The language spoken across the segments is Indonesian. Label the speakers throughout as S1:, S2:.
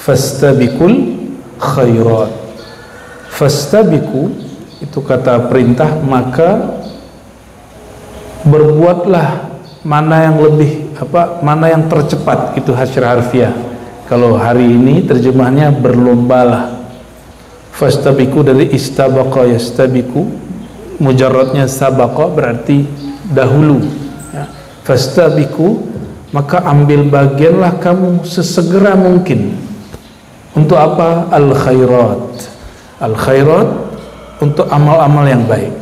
S1: fastabiqul khairat. Fastabiqu itu kata perintah, maka berbuatlah mana yang lebih mana yang tercepat, itu hasil harfiah. Kalau hari ini terjemahnya berlombalah. Fastabiqu dari istabaqa yastabiqu, mujarradnya sabaqa berarti dahulu ya. Fastabiqu, maka ambil bagianlah kamu sesegera mungkin. Untuk apa? Al khairat. Al khairat untuk amal-amal yang baik.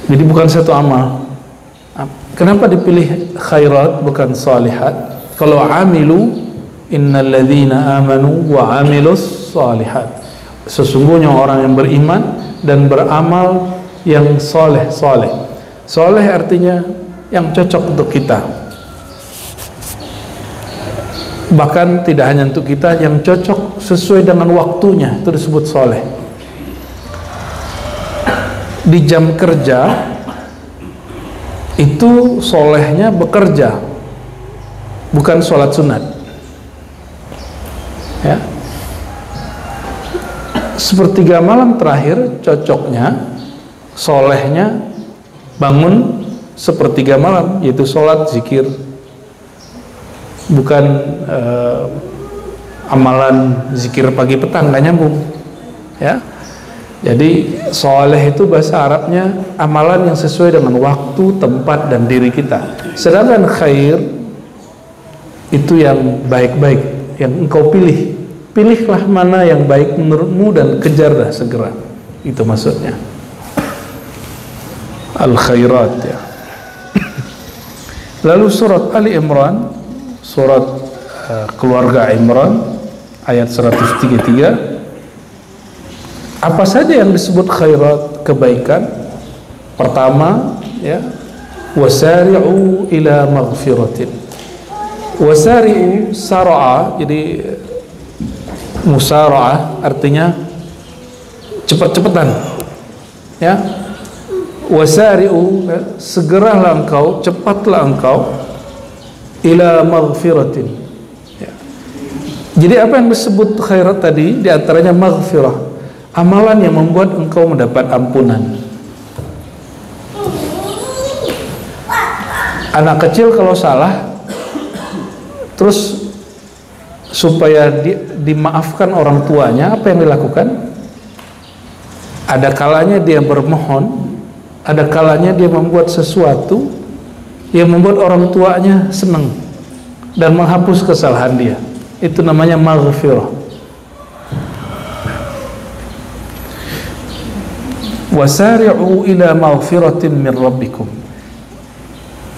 S1: Jadi bukan satu amal. Kenapa dipilih khairat bukan salihat? Kalau amilu, innal ladzina amanu wa amilus salihat, sesungguhnya orang yang beriman dan beramal yang soleh. Soleh artinya yang cocok untuk kita, bahkan tidak hanya untuk kita, yang cocok sesuai dengan waktunya, itu disebut soleh. Di jam kerja itu solehnya bekerja, bukan sholat sunat ya. Sepertiga malam terakhir cocoknya, solehnya bangun sepertiga malam, yaitu sholat zikir, bukan amalan zikir pagi petang, nggak nyambung ya. Jadi soleh itu bahasa Arabnya amalan yang sesuai dengan waktu, tempat, dan diri kita. Sedangkan khair itu yang baik-baik, yang engkau pilih. Pilihlah mana yang baik menurutmu dan kejarlah segera. Itu maksudnya al-khairat ya. Lalu surat Ali Imran, surat keluarga Imran ayat 133, apa saja yang disebut khairat, kebaikan? Pertama ya, wasari'u ila maghfiratin. Wasari'u sara'a, jadi musara'ah artinya cepat-cepatan ya. Wasari'u, segeralah engkau, cepatlah engkau, ila maghfiratin ya. Jadi apa yang disebut khairat tadi? Di antaranya maghfirah, amalan yang membuat engkau mendapat ampunan. Anak kecil kalau salah, terus supaya dimaafkan orang tuanya, apa yang dilakukan? Ada kalanya dia bermohon, ada kalanya dia membuat sesuatu yang membuat orang tuanya senang dan menghapus kesalahan dia. Itu namanya maghfirah. Wasari'u ila maghfiratin min rabbikum,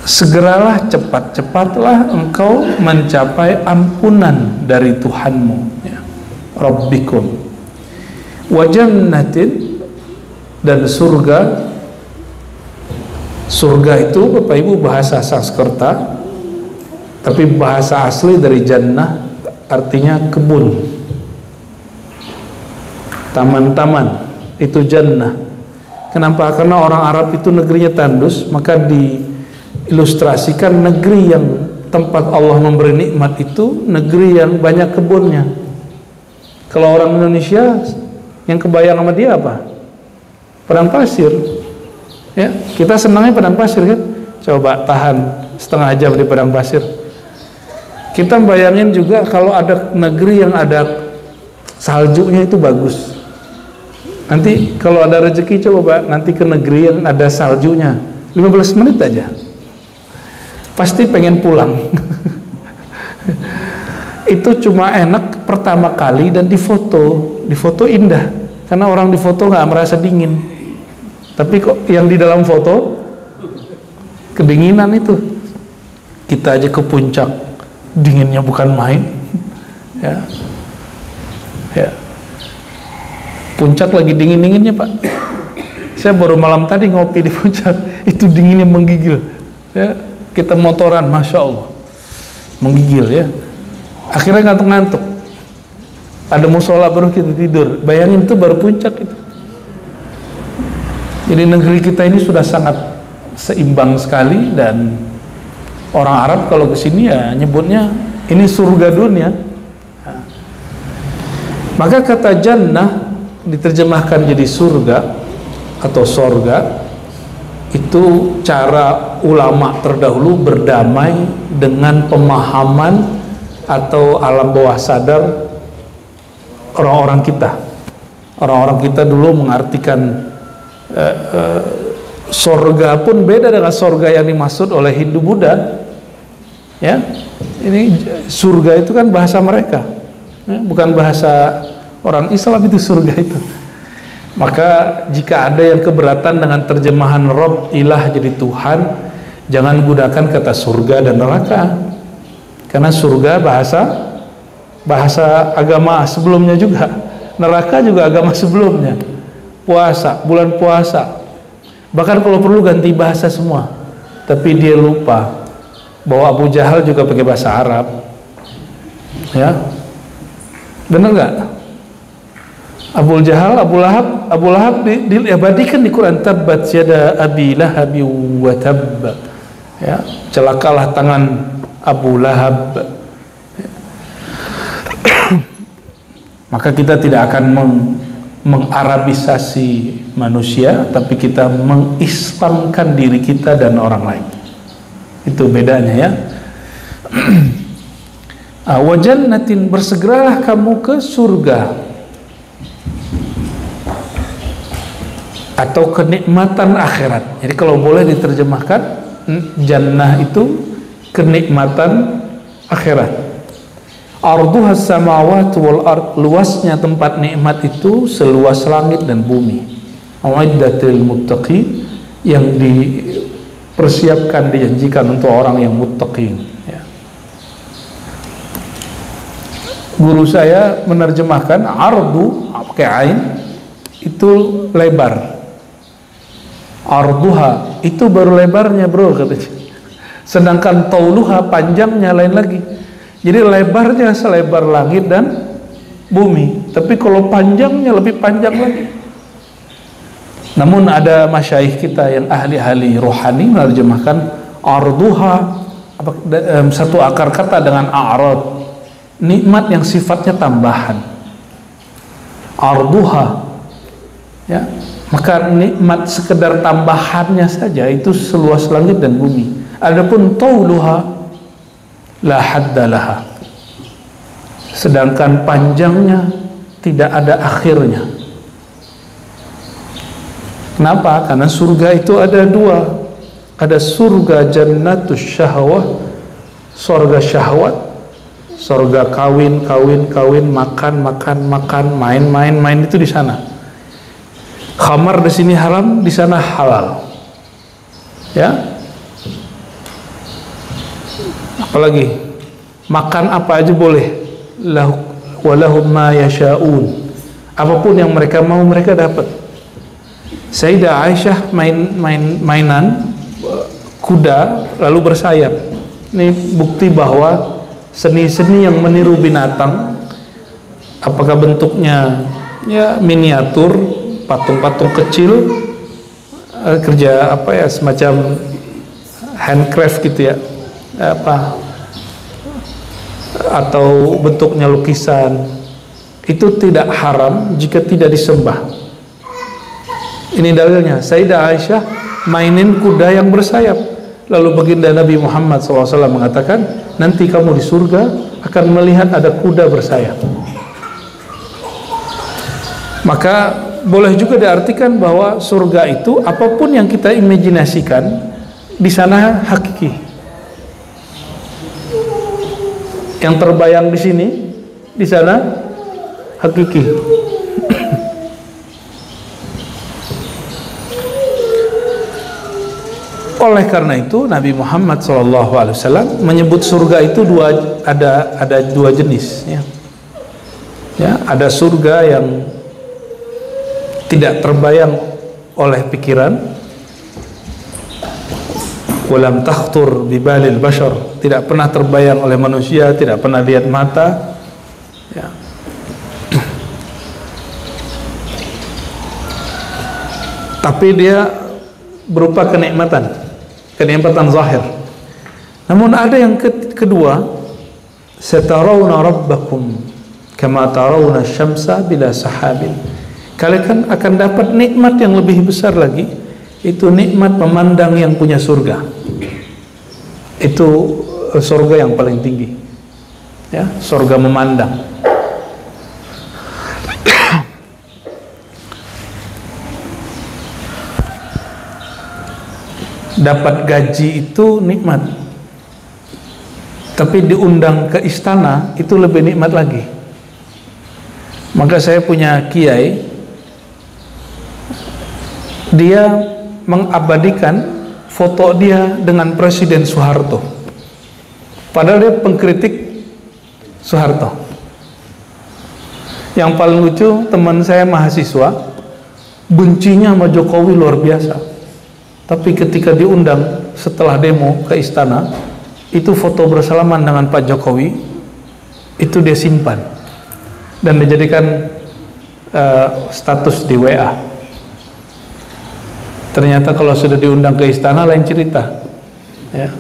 S1: segeralah, cepat-cepatlah engkau mencapai ampunan dari Tuhanmu ya. Rabbikum wa jannatin, dan surga. Surga itu Bapak Ibu bahasa Sanskerta, tapi bahasa asli dari jannah artinya kebun, taman-taman, itu jannah. Kenapa? Karena orang Arab itu negerinya tandus, maka diilustrasikan negeri yang tempat Allah memberi nikmat itu negeri yang banyak kebunnya. Kalau orang Indonesia yang kebayang sama dia apa? Padang pasir ya. Kita senangnya padang pasir kan. Coba tahan setengah jam di padang pasir. Kita bayangin juga kalau ada negeri yang ada saljunya, itu bagus. Nanti kalau ada rezeki coba nanti ke negeri yang ada saljunya, 15 menit aja pasti pengen pulang. Itu cuma enak pertama kali dan di foto indah, karena orang di foto nggak merasa dingin, tapi kok yang di dalam foto kedinginan. Itu kita aja ke puncak, dinginnya bukan main ya. Puncak lagi dingin-dinginnya Pak. Saya baru malam tadi ngopi di puncak, itu dinginnya menggigil ya. Kita motoran, Masya Allah, menggigil ya. Akhirnya ngantuk-ngantuk, ada musola baru kita tidur. Bayangin, itu baru puncak itu. Jadi negeri kita ini sudah sangat seimbang sekali, dan orang Arab kalau kesini ya nyebutnya ini surga dunia. Maka kata jannah diterjemahkan jadi surga atau sorga, itu cara ulama terdahulu berdamai dengan pemahaman atau alam bawah sadar orang-orang kita. Orang-orang kita dulu mengartikan sorga pun beda dengan sorga yang dimaksud oleh Hindu Buddha. Ya, ini surga itu kan bahasa mereka, ya, bukan bahasa orang Islam itu surga itu. Maka jika ada yang keberatan dengan terjemahan Rob, ilah jadi Tuhan, jangan gunakan kata surga dan neraka, karena surga bahasa agama sebelumnya juga, neraka juga agama sebelumnya, puasa, bulan puasa, bahkan kalau perlu ganti bahasa semua. Tapi dia lupa bahwa Abu Jahal juga pakai bahasa Arab, ya, benar nggak? Abu Jahal, Abu Lahab diabadikan di Quran, tabbat yada abi lahabi wa tabb, ya, celakalah tangan Abu Lahab. Maka kita tidak akan mengarabisasi manusia, tapi kita mengislamkan diri kita dan orang lain. Itu bedanya, ya. Wa jannatin, bersegeralah kamu ke surga atau kenikmatan akhirat. Jadi kalau boleh diterjemahkan, jannah itu kenikmatan akhirat. Arduhas samawati wal ard, luasnya tempat nikmat itu seluas langit dan bumi. Uiddatil muttaqin, yang dipersiapkan, dijanjikan untuk orang yang muttaqin, ya. Guru saya menerjemahkan ardu pakai ain itu lebar, arduha itu baru lebarnya bro, katanya. Sedangkan tauluha panjangnya lain lagi. Jadi lebarnya selebar langit dan bumi, tapi kalau panjangnya lebih panjang lagi. Namun ada masyaikh kita yang ahli-ahli rohani menerjemahkan arduha, satu akar kata dengan a'rad, nikmat yang sifatnya tambahan. Arduha, ya, maka nikmat sekedar tambahannya saja itu seluas langit dan bumi. Adapun tauluha la haddalaha, sedangkan panjangnya tidak ada akhirnya. Kenapa? Karena surga itu ada dua, ada surga jannatus syahwah, surga syahwat, surga kawin, makan, main itu di sana. Khamar di sini haram, di sana halal, ya. Apalagi makan apa aja boleh, walahum ma yasha'un, apapun yang mereka mau mereka dapat. Sayyidah Aisyah mainan kuda lalu bersayap. Ini bukti bahwa seni-seni yang meniru binatang, apakah bentuknya ya miniatur, patung-patung kecil, kerja apa ya, semacam handcraft gitu ya, apa, atau bentuknya lukisan, itu tidak haram jika tidak disembah. Ini dalilnya. Sayyidah Aisyah mainin kuda yang bersayap, lalu baginda Nabi Muhammad SAW mengatakan, nanti kamu di surga akan melihat ada kuda bersayap. Maka boleh juga diartikan bahwa surga itu apapun yang kita imajinasikan di sana hakiki. Yang terbayang di sini, di sana hakiki. Oleh karena itu Nabi Muhammad SAW menyebut surga itu ada dua jenis, ya. Ya, ada surga yang tidak terbayang oleh pikiran, walam takhtur bibalil bashar, tidak pernah terbayang oleh manusia, tidak pernah lihat mata, ya. Tapi dia berupa kenikmatan zahir. Namun ada yang kedua, satarawna rabbakum, kama tarawna syamsa bila sahabin. Kalian akan dapat nikmat yang lebih besar lagi, itu nikmat memandang yang punya surga. Itu surga yang paling tinggi, ya, surga memandang. Dapat gaji itu nikmat, tapi diundang ke istana itu lebih nikmat lagi. Maka saya punya kiai, dia mengabadikan foto dia dengan Presiden Soeharto, padahal dia pengkritik Soeharto. Yang paling lucu, teman saya mahasiswa bencinya sama Jokowi luar biasa, tapi ketika diundang setelah demo ke istana, itu foto bersalaman dengan Pak Jokowi itu dia simpan dan dijadikan status di WA. Ternyata kalau sudah diundang ke istana lain cerita, ya.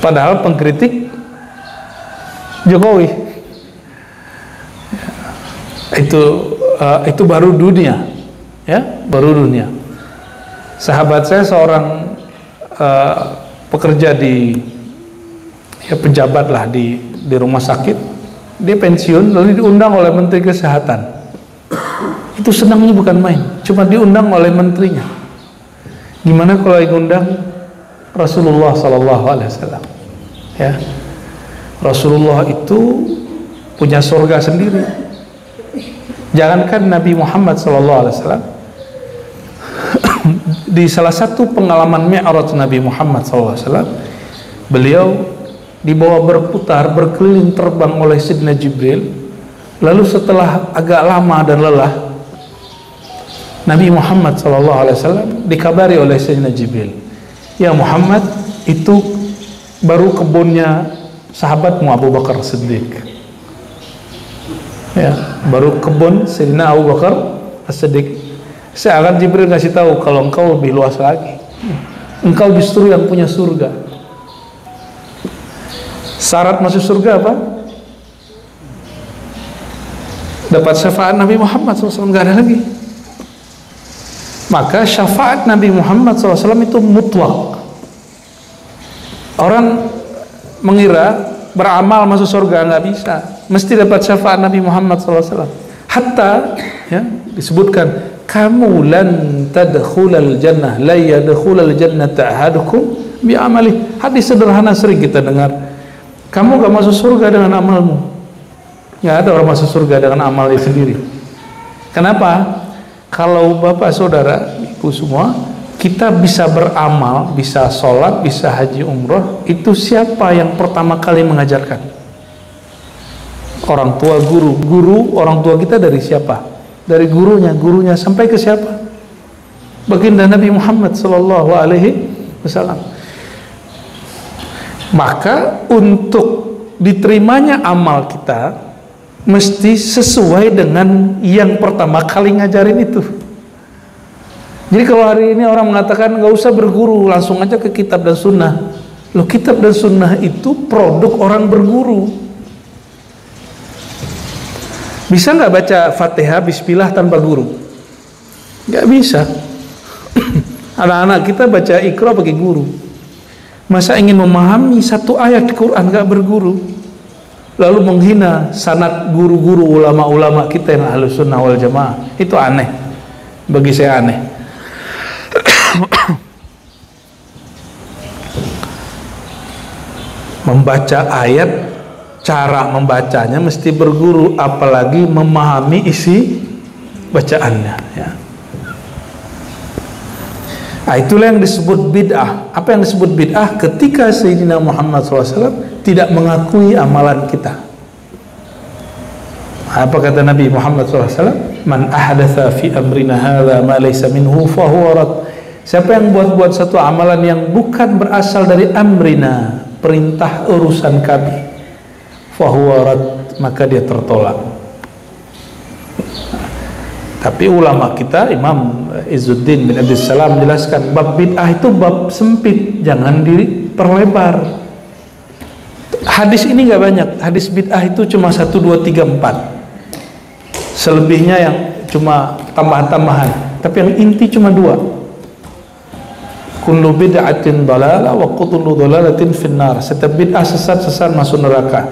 S1: Padahal pengkritik Jokowi. Itu baru dunia, ya, baru dunia. Sahabat saya seorang pekerja di, ya, pejabat lah di rumah sakit. Dia pensiun lalu diundang oleh Menteri Kesehatan. Itu senangnya bukan main, cuma diundang oleh menterinya. Gimana kalau diundang Rasulullah SAW? Ya, Rasulullah itu punya surga sendiri. Jangankan Nabi Muhammad SAW, di salah satu pengalaman Mi'raj Nabi Muhammad SAW, beliau dibawa berputar, berkeliling terbang oleh Sidna Jibril. Lalu setelah agak lama dan lelah, Nabi Muhammad SAW dikabari oleh Sidna Jibril, ya Muhammad, itu baru kebunnya sahabatmu Abu Bakar Siddiq. Ya, baru kebun Sayyidina Abu Bakar As-Siddiq. Saya akan Jibril kasih tahu kalau engkau lebih luas lagi, engkau justru yang punya surga. Syarat masuk surga apa? Dapat syafaat Nabi Muhammad SAW, nggak ada lagi. Maka syafaat Nabi Muhammad SAW itu mutlak. Orang mengira beramal masuk surga, nggak bisa, mesti dapat syafaat Nabi Muhammad SAW. Hatta, ya, disebutkan, kamu lan tadkhulal jannah la yadkhulal jannata ahadukum bi amali. Hadis sederhana sering kita dengar. Kamu gak masuk surga dengan amalmu. Gak ada orang masuk surga dengan amalnya sendiri. Kenapa? Kalau bapak saudara ibu semua, kita bisa beramal, bisa sholat, bisa haji umroh, itu siapa yang pertama kali mengajarkan? Orang tua, guru orang tua kita dari siapa? Dari gurunya sampai ke siapa? Baginda Nabi Muhammad sallallahu alaihi wasallam. Maka untuk diterimanya amal kita mesti sesuai dengan yang pertama kali ngajarin itu. Jadi kalau hari ini orang mengatakan nggak usah berguru, langsung aja ke kitab dan sunnah. Loh, kitab dan sunnah itu produk orang berguru. Bisa nggak baca Fatihah Bismillah tanpa guru? Nggak bisa. Anak-anak kita baca Iqra pakai guru. Masa ingin memahami satu ayat Quran nggak berguru, lalu menghina sanad guru-guru ulama-ulama kita yang Ahlus Sunnah wal Jamaah? Itu aneh, bagi saya aneh. Membaca ayat, cara membacanya mesti berguru, apalagi memahami isi bacaannya, ya. Nah, itulah yang disebut bid'ah. Apa yang disebut bid'ah? Ketika Sayyidina Muhammad SAW tidak mengakui amalan kita. Apa kata Nabi Muhammad SAW? Man ahdatha fi amrina hadha ma laysa minhu fahuwa rad. Siapa yang buat satu amalan yang bukan berasal dari amrina, perintah urusan kami, fahuwa rad, maka dia tertolak. Tapi ulama kita, Imam Izzuddin bin Abdus Salam menjelaskan, bab bid'ah itu bab sempit, jangan diperlebar. Hadis ini nggak banyak. Hadis bid'ah itu cuma 1, 2, 3, 4. Selebihnya yang cuma tambahan-tambahan. Tapi yang inti cuma 2. Kullu bid'atin dalalah wa kullu dalalatin finnar. Setiap bid'ah sesat masuk neraka.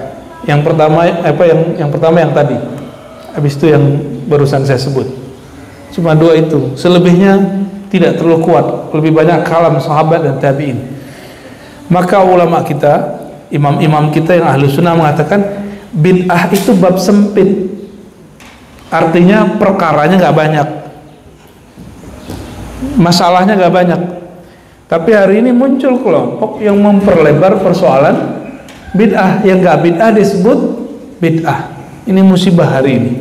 S1: Yang pertama yang pertama yang tadi. Habis itu yang barusan saya sebut. Cuma 2 itu. Selebihnya tidak terlalu kuat. Lebih banyak kalam sahabat dan tabi'in. Maka ulama kita, imam-imam kita yang ahlu sunnah mengatakan bid'ah itu bab sempit. Artinya perkaranya nggak banyak, masalahnya nggak banyak. Tapi hari ini muncul kelompok yang memperlebar persoalan bid'ah. Yang nggak bid'ah disebut bid'ah. Ini musibah hari ini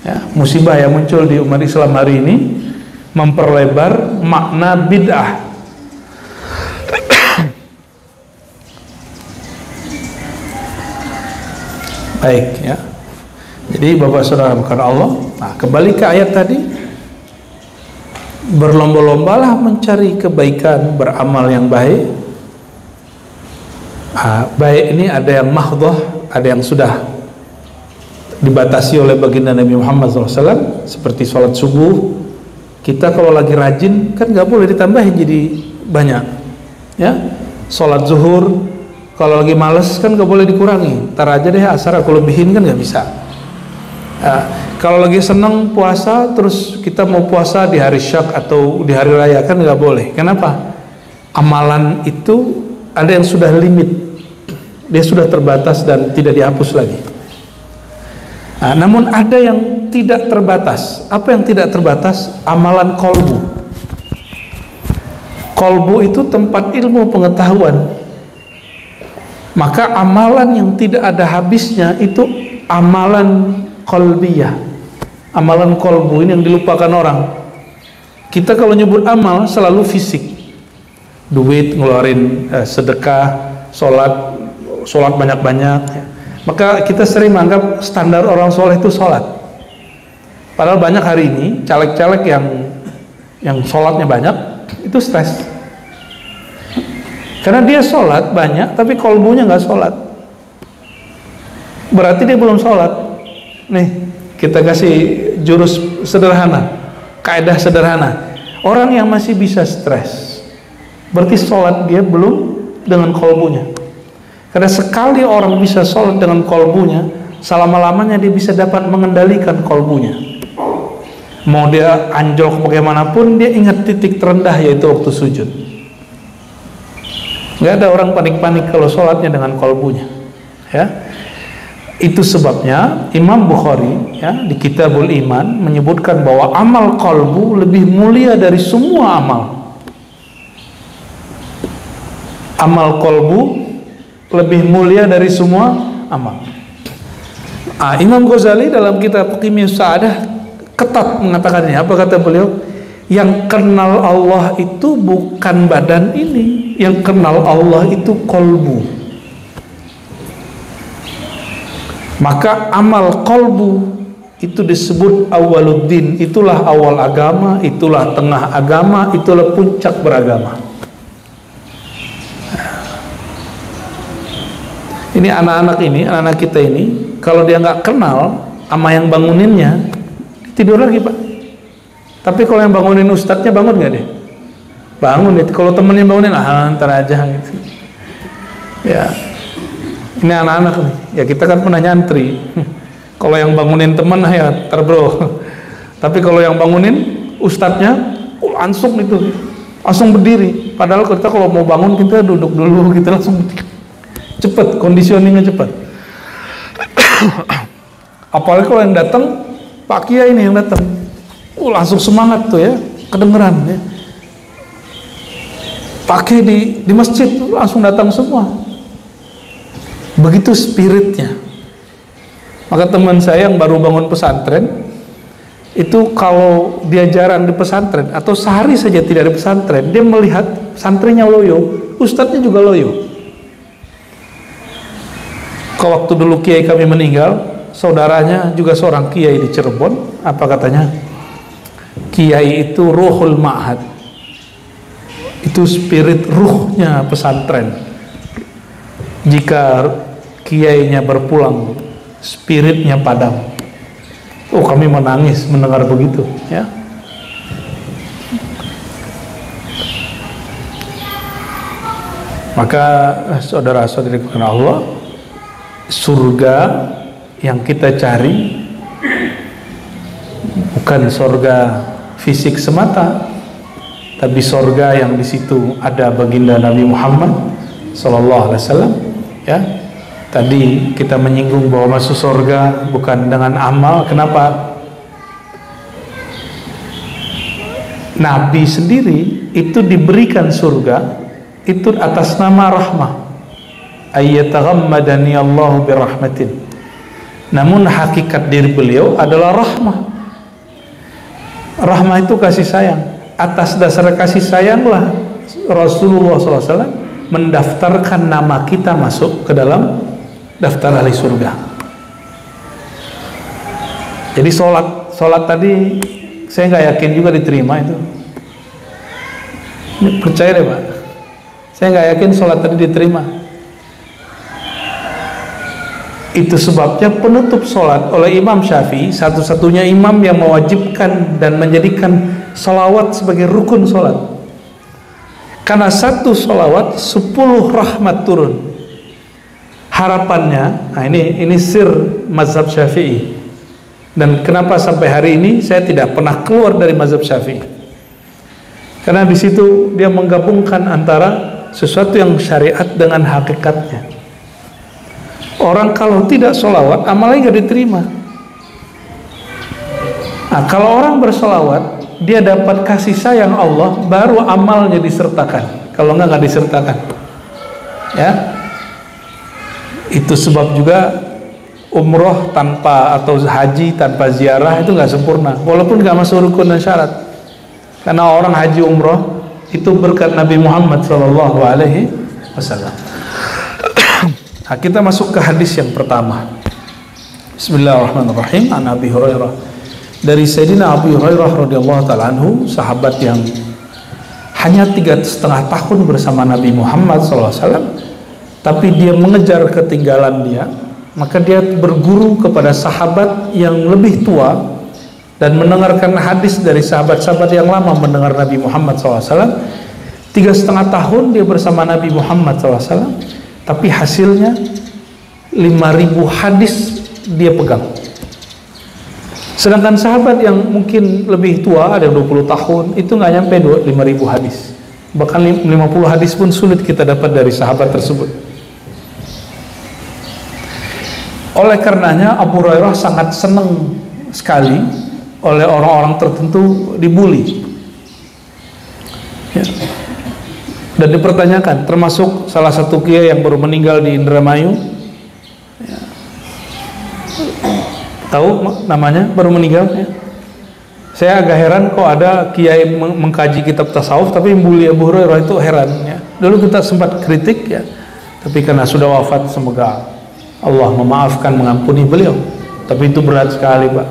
S1: ya, musibah yang muncul di umat Islam hari ini, memperlebar makna bid'ah. Baik ya. Jadi Bapak Saudara bukan Allah. Nah, kembali ke ayat tadi. Berlomba-lombalah mencari kebaikan, beramal yang baik. Baik ini ada yang mahdhah, ada yang sudah dibatasi oleh baginda Nabi Muhammad SAW, seperti sholat subuh. Kita kalau lagi rajin kan nggak boleh ditambahin jadi banyak. Ya, sholat zuhur kalau lagi males kan nggak boleh dikurangi. Ntar aja deh asar aku lebihin kan nggak bisa. Kalau lagi senang puasa terus kita mau puasa di hari syak atau di hari raya kan nggak boleh. Kenapa? Amalan itu ada yang sudah limit, dia sudah terbatas dan tidak dihapus lagi. Namun ada yang tidak terbatas. Apa yang tidak terbatas? Amalan kolbu. Kolbu itu tempat ilmu pengetahuan. Maka amalan yang tidak ada habisnya itu amalan qalbiyah, amalan kolbu. Ini yang dilupakan orang. Kita kalau nyebut amal selalu fisik, duit, ngeluarin sedekah, sholat banyak-banyak ya. Maka kita sering menganggap standar orang soleh itu sholat. Padahal banyak hari ini caleg-caleg yang sholatnya banyak itu stres, karena dia sholat banyak tapi kolbunya nggak sholat. Berarti dia belum sholat. Nih, kita kasih jurus sederhana, kaidah sederhana. Orang yang masih bisa stres, berarti sholat dia belum dengan kolbunya. Karena sekali orang bisa sholat dengan kolbunya, selama-lamanya dia bisa dapat mengendalikan kolbunya. Mau dia anjlok bagaimanapun, dia ingat titik terendah, yaitu waktu sujud. Nggak ada orang panik-panik kalau sholatnya dengan kolbunya. Ya. Itu sebabnya Imam Bukhari ya, di Kitabul Iman menyebutkan bahwa amal qalbu lebih mulia dari semua amal. Amal qalbu lebih mulia dari semua amal. Imam Ghazali dalam kitab Qimiyus Sa'adah ketat mengatakannya. Apa kata beliau? Yang kenal Allah itu bukan badan ini, yang kenal Allah itu qalbu. Maka amal qalbu itu disebut awaluddin. Itulah awal agama, itulah tengah agama, itulah puncak beragama. Ini anak-anak kita ini, kalau dia nggak kenal sama yang banguninnya, tidur lagi Pak. Tapi kalau yang bangunin ustadznya, bangun nggak deh? Bangun deh. Kalau temennya bangunin, ntar aja gitu. Ya. Ini anak-anak nih, ya kita kan pernah nyantri. Kalau yang bangunin teman ya bro. Tapi kalau yang bangunin ustadznya, langsung itu, langsung berdiri. Padahal kita kalau mau bangun kita duduk dulu, kita langsung cepet, conditioningnya cepet. Apalagi kalau yang datang Pak Kiai ini yang datang, langsung semangat tuh ya, kedengeran ya. Pak Kiai di masjid langsung datang semua. Begitu spiritnya. Maka teman saya yang baru bangun pesantren itu, kalau dia jarang di pesantren atau sehari saja tidak di pesantren, dia melihat santrinya loyo, ustadznya juga loyo. Kalau waktu dulu kiai kami meninggal, saudaranya juga seorang kiai di Cirebon, apa katanya? Kiai itu ruhul ma'had, itu spirit ruhnya pesantren. Jika kiainya berpulang, spiritnya padam. Oh, kami menangis mendengar begitu, ya. Maka saudara-saudari karena Allah, surga yang kita cari bukan surga fisik semata, tapi surga yang di situ ada baginda Nabi Muhammad sallallahu alaihi wasallam, ya. Tadi kita menyinggung bahwa masuk surga bukan dengan amal. Kenapa? Nabi sendiri itu diberikan surga itu atas nama rahmah, ayyataghammadani Allahu birahmatin. Namun hakikat diri beliau adalah rahmah. Rahmah itu kasih sayang. Atas dasar kasih sayanglah Rasulullah SAW mendaftarkan nama kita masuk ke dalam daftar ahli surga. Jadi sholat tadi saya nggak yakin juga diterima itu. Percaya deh Pak, saya nggak yakin sholat tadi diterima. Itu sebabnya penutup sholat oleh Imam Syafi'i, satu-satunya imam yang mewajibkan dan menjadikan sholawat sebagai rukun sholat. Karena satu sholawat 10 rahmat turun. Harapannya, nah ini sir mazhab Syafi'i. Dan kenapa sampai hari ini saya tidak pernah keluar dari mazhab Syafi'i? Karena di situ dia menggabungkan antara sesuatu yang syariat dengan hakikatnya. Orang kalau tidak sholawat, amalnya nggak diterima. Nah, kalau orang bersolawat, dia dapat kasih sayang Allah, baru amalnya disertakan. Kalau nggak disertakan, ya. Itu sebab juga umroh tanpa atau haji tanpa ziarah itu nggak sempurna, walaupun nggak masuk rukun dan syarat. Karena orang haji umroh itu berkat Nabi Muhammad SAW. Nah, kita masuk ke hadis yang pertama. Bismillahirrahmanirrahim. An Abi Hurairah, dari Sayyidina Abu Hurairah radhiyallahu ta'ala anhu, sahabat yang hanya 3,5 tahun bersama Nabi Muhammad SAW, tapi dia mengejar ketinggalan dia. Maka dia berguru kepada sahabat yang lebih tua dan mendengarkan hadis dari sahabat-sahabat yang lama mendengar Nabi Muhammad SAW. 3,5 tahun dia bersama Nabi Muhammad SAW, tapi hasilnya 5.000 hadis dia pegang. Sedangkan sahabat yang mungkin lebih tua, ada 20 tahun, itu nggak nyampe 5.000 hadis. Bahkan 50 hadis pun sulit kita dapat dari sahabat tersebut. Oleh karenanya Abu Hurairah sangat senang sekali oleh orang-orang tertentu dibully, ya. Dan dipertanyakan, termasuk salah satu kiai yang baru meninggal di Indramayu, ya. Tahu namanya, baru meninggal, ya. Saya agak heran kok ada kiai mengkaji kitab tasawuf tapi membuli Abu Hurairah, itu heran, ya. Dulu kita sempat kritik, ya, tapi karena sudah wafat, semoga Allah memaafkan, mengampuni beliau. Tapi itu berat sekali Pak,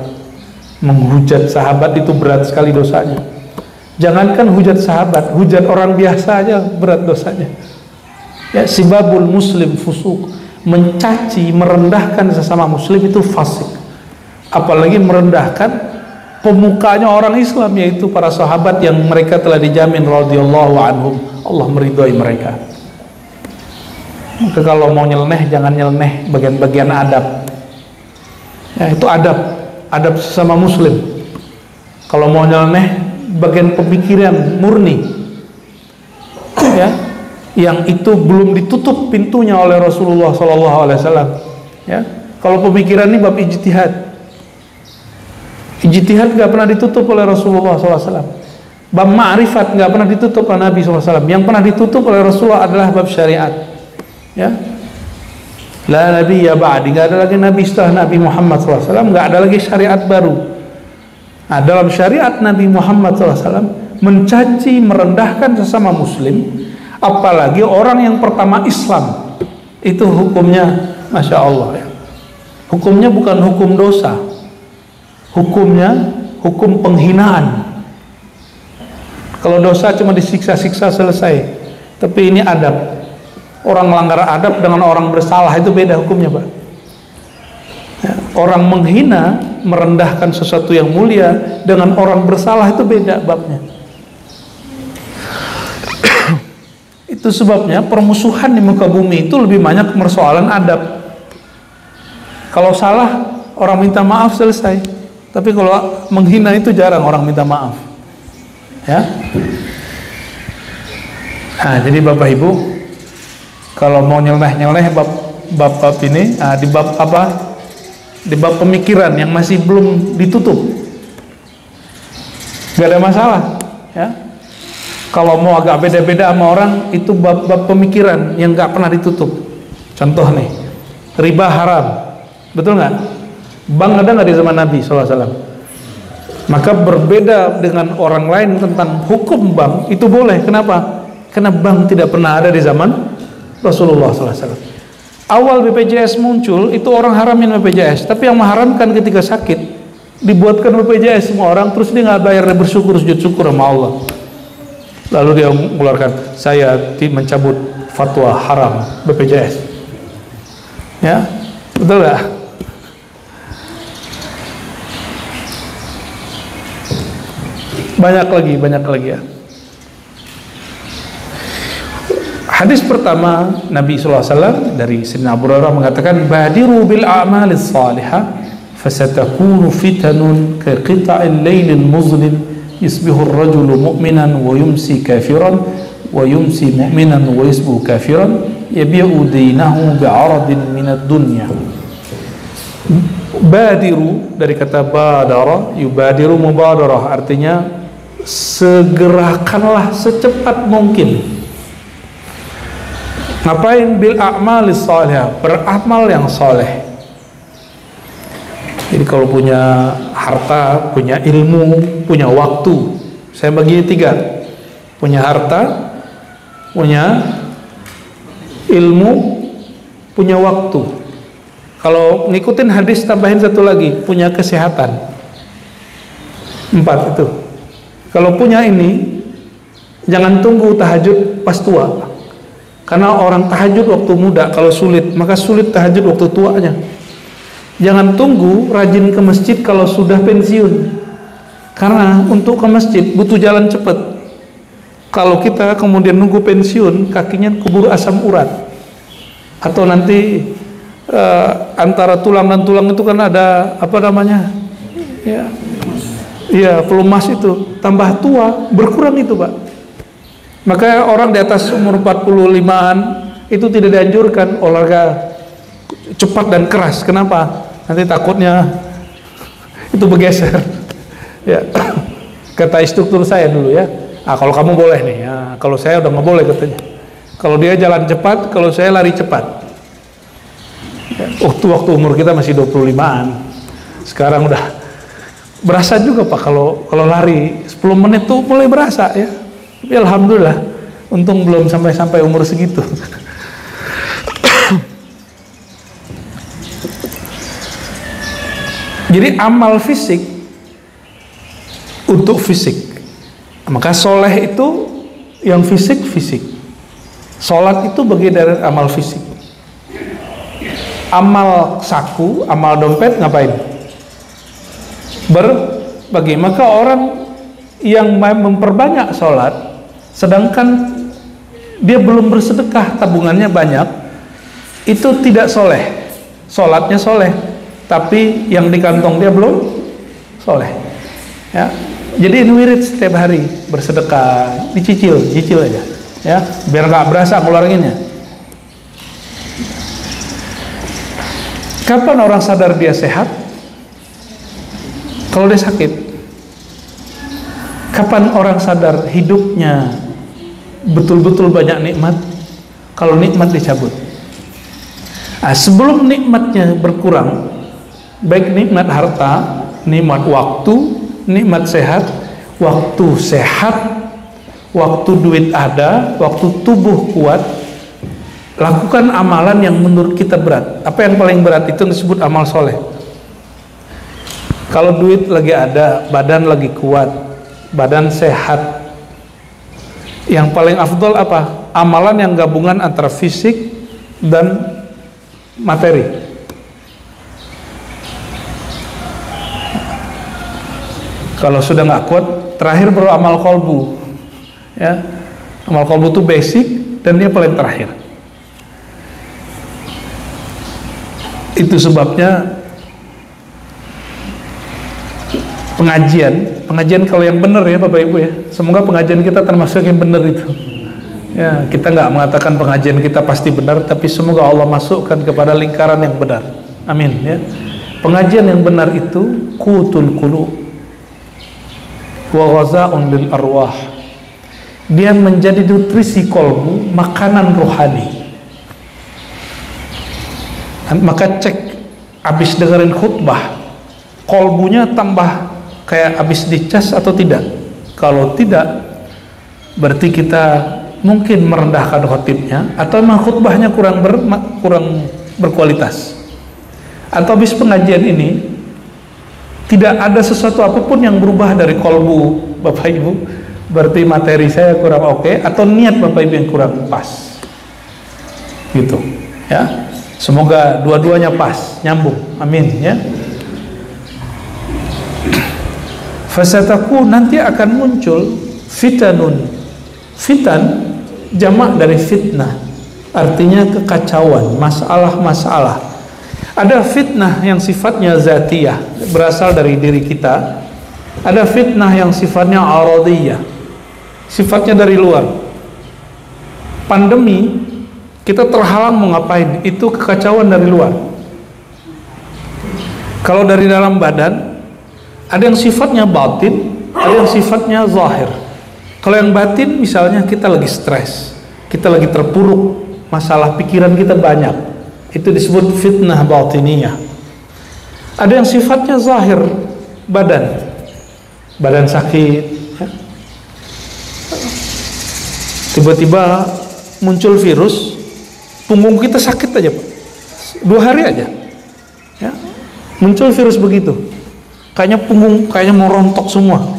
S1: menghujat sahabat itu berat sekali dosanya. Jangankan hujat sahabat, hujat orang biasa aja berat dosanya, ya. Sibabul muslim fusuk, mencaci, merendahkan sesama muslim itu fasik. Apalagi merendahkan pemukanya orang Islam, yaitu para sahabat yang mereka telah dijamin radhiyallahu anhum, Allah meridhai mereka. Maka kalau mau nyeleneh, jangan nyeleneh bagian-bagian adab, ya, itu adab sesama muslim. Kalau mau nyeleneh bagian pemikiran murni, ya, yang itu belum ditutup pintunya oleh Rasulullah SAW, ya. Kalau pemikiran ini bab ijtihad nggak pernah ditutup oleh Rasulullah SAW. Bab ma'rifat nggak pernah ditutup oleh Nabi SAW. Yang pernah ditutup oleh Rasulullah adalah bab syariat, ya. La nabiyya ba'di, nggak ada lagi nabi setelah Nabi Muhammad SAW, nggak ada lagi syariat baru. Nah, dalam syariat Nabi Muhammad SAW mencaci, merendahkan sesama muslim, apalagi orang yang pertama Islam, itu hukumnya Masya Allah, ya. Hukumnya bukan hukum dosa, hukumnya hukum penghinaan. Kalau dosa cuma disiksa-siksa selesai, tapi ini adab. Orang melanggar adab dengan orang bersalah itu beda hukumnya, Pak. Ya, orang menghina, merendahkan sesuatu yang mulia dengan orang bersalah itu beda babnya. Itu sebabnya permusuhan di muka bumi itu lebih banyak persoalan adab. Kalau salah, orang minta maaf selesai. Tapi kalau menghina itu jarang orang minta maaf. Ya. Nah, jadi Bapak Ibu, kalau mau nyeleneh bab ini, di bab apa? Di bab pemikiran yang masih belum ditutup, gak ada masalah, ya. Kalau mau agak beda-beda sama orang, itu bab pemikiran yang gak pernah ditutup. Contoh nih, riba haram, betul nggak? Bank ada nggak di zaman Nabi SAW? Maka berbeda dengan orang lain tentang hukum bank itu boleh. Kenapa? Karena bank tidak pernah ada di zaman Rasulullah SAW. Awal BPJS muncul itu orang haramin BPJS, tapi yang mengharamkan ketika sakit dibuatkan BPJS semua orang, terus dia nggak bayar, dia bersyukur, sujud syukur sama Allah. Lalu dia mengeluarkan, saya mencabut fatwa haram BPJS. Ya, betul nggak? Banyak lagi ya. Hadis pertama Nabi SAW dari Sayyidina Abu Hurairah mengatakan, badiru bil a'malis salihah fasatakunu fitanun ka qita'il lailil muzlim yusbihu ar-rajulu mu'minan wa yumsi kafiran wa yumsi mu'minan wa yusbihu kafiran yabi'u dinahu bi'aradin minad dunya. Badiru dari kata badara, yubadiru mubadarah, artinya segerakanlah secepat mungkin. Ngapain? Bil a'malis salihah, beramal yang soleh. Jadi kalau punya harta, punya ilmu, punya waktu, saya bagi 3: punya harta, punya ilmu, punya waktu. Kalau ngikutin hadis tambahin 1 lagi, punya kesehatan. 4 itu. Kalau punya ini, jangan tunggu tahajud pas tua. Karena orang tahajud waktu muda, kalau sulit, maka sulit tahajud waktu tuanya. Jangan tunggu rajin ke masjid kalau sudah pensiun. Karena untuk ke masjid butuh jalan cepat. Kalau kita kemudian nunggu pensiun, kakinya keburu asam urat. Atau nanti antara tulang dan tulang itu kan ada apa namanya? Ya. Iya, pelumas itu. Tambah tua, berkurang itu, Pak. Maka orang di atas umur 45-an itu tidak dianjurkan olahraga cepat dan keras. Kenapa? Nanti takutnya itu bergeser. Ya. Kata instruktur saya dulu ya, kalau kamu boleh nih, ya, kalau saya udah nggak boleh katanya. Kalau dia jalan cepat, kalau saya lari cepat. Ya. Waktu umur kita masih 25-an. Sekarang udah berasa juga Pak, kalau lari 10 menit tuh mulai berasa ya. Tapi alhamdulillah, untung belum sampai umur segitu. Jadi amal fisik untuk fisik. Maka soleh itu yang fisik. Sholat itu bagian dari amal fisik. Amal saku, amal dompet ngapain? Berbagi. Maka orang yang memperbanyak sholat, sedangkan dia belum bersedekah, tabungannya banyak, itu tidak soleh. Sholatnya soleh, tapi yang di kantong dia belum soleh. Ya, jadi wirid setiap hari bersedekah, dicicil aja, ya, biar nggak berasa ngeluarinnya. Kapan orang sadar dia sehat? Kalau dia sakit. Kapan orang sadar hidupnya betul-betul banyak nikmat? Kalau nikmat dicabut. Sebelum nikmatnya berkurang, baik nikmat harta, nikmat waktu, nikmat sehat, waktu duit ada, waktu tubuh kuat, lakukan amalan yang menurut kita berat. Apa yang paling berat? Itu disebut amal soleh. Kalau duit lagi ada, badan lagi kuat, badan sehat, yang paling afdol apa? Amalan yang gabungan antara fisik dan materi. Kalau sudah nggak kuat, terakhir baru amal kolbu. Ya, amal kolbu itu basic dan dia paling terakhir. Itu sebabnya pengajian kalau yang benar ya Bapak Ibu ya. Semoga pengajian kita termasuk yang benar itu. Ya, kita nggak mengatakan pengajian kita pasti benar, tapi semoga Allah masukkan kepada lingkaran yang benar. Amin ya. Pengajian yang benar itu qutul qulub wa ghazaa'un lil arwah. Dia menjadi nutrisi kolbu, makanan rohani. Maka cek habis dengerin khutbah, kolbunya tambah kayak habis dicas atau tidak. Kalau tidak, berarti kita mungkin merendahkan khotibnya, atau memang khutbahnya kurang berkualitas. Atau habis pengajian ini tidak ada sesuatu apapun yang berubah dari kolbu Bapak Ibu, berarti materi saya kurang oke, atau niat Bapak Ibu yang kurang pas. Gitu ya. Semoga dua-duanya pas, nyambung. Amin ya. Fasataku, nanti akan muncul fitanun. Fitan jamak dari fitnah, artinya kekacauan, masalah-masalah. Ada fitnah yang sifatnya zatiyah, berasal dari diri kita. Ada fitnah yang sifatnya aradiyah, sifatnya dari luar. Pandemi, kita terhalang mau ngapain, itu kekacauan dari luar. Kalau dari dalam badan, ada yang sifatnya batin, ada yang sifatnya zahir. Kalau yang batin, misalnya kita lagi stres, kita lagi terpuruk, masalah pikiran kita banyak, itu disebut fitnah batiniyah. Ada yang sifatnya zahir, badan sakit ya. Tiba-tiba muncul virus, punggung kita sakit aja Pak, 2 hari aja ya, muncul virus begitu, kayaknya punggung kayaknya mau rontok semua.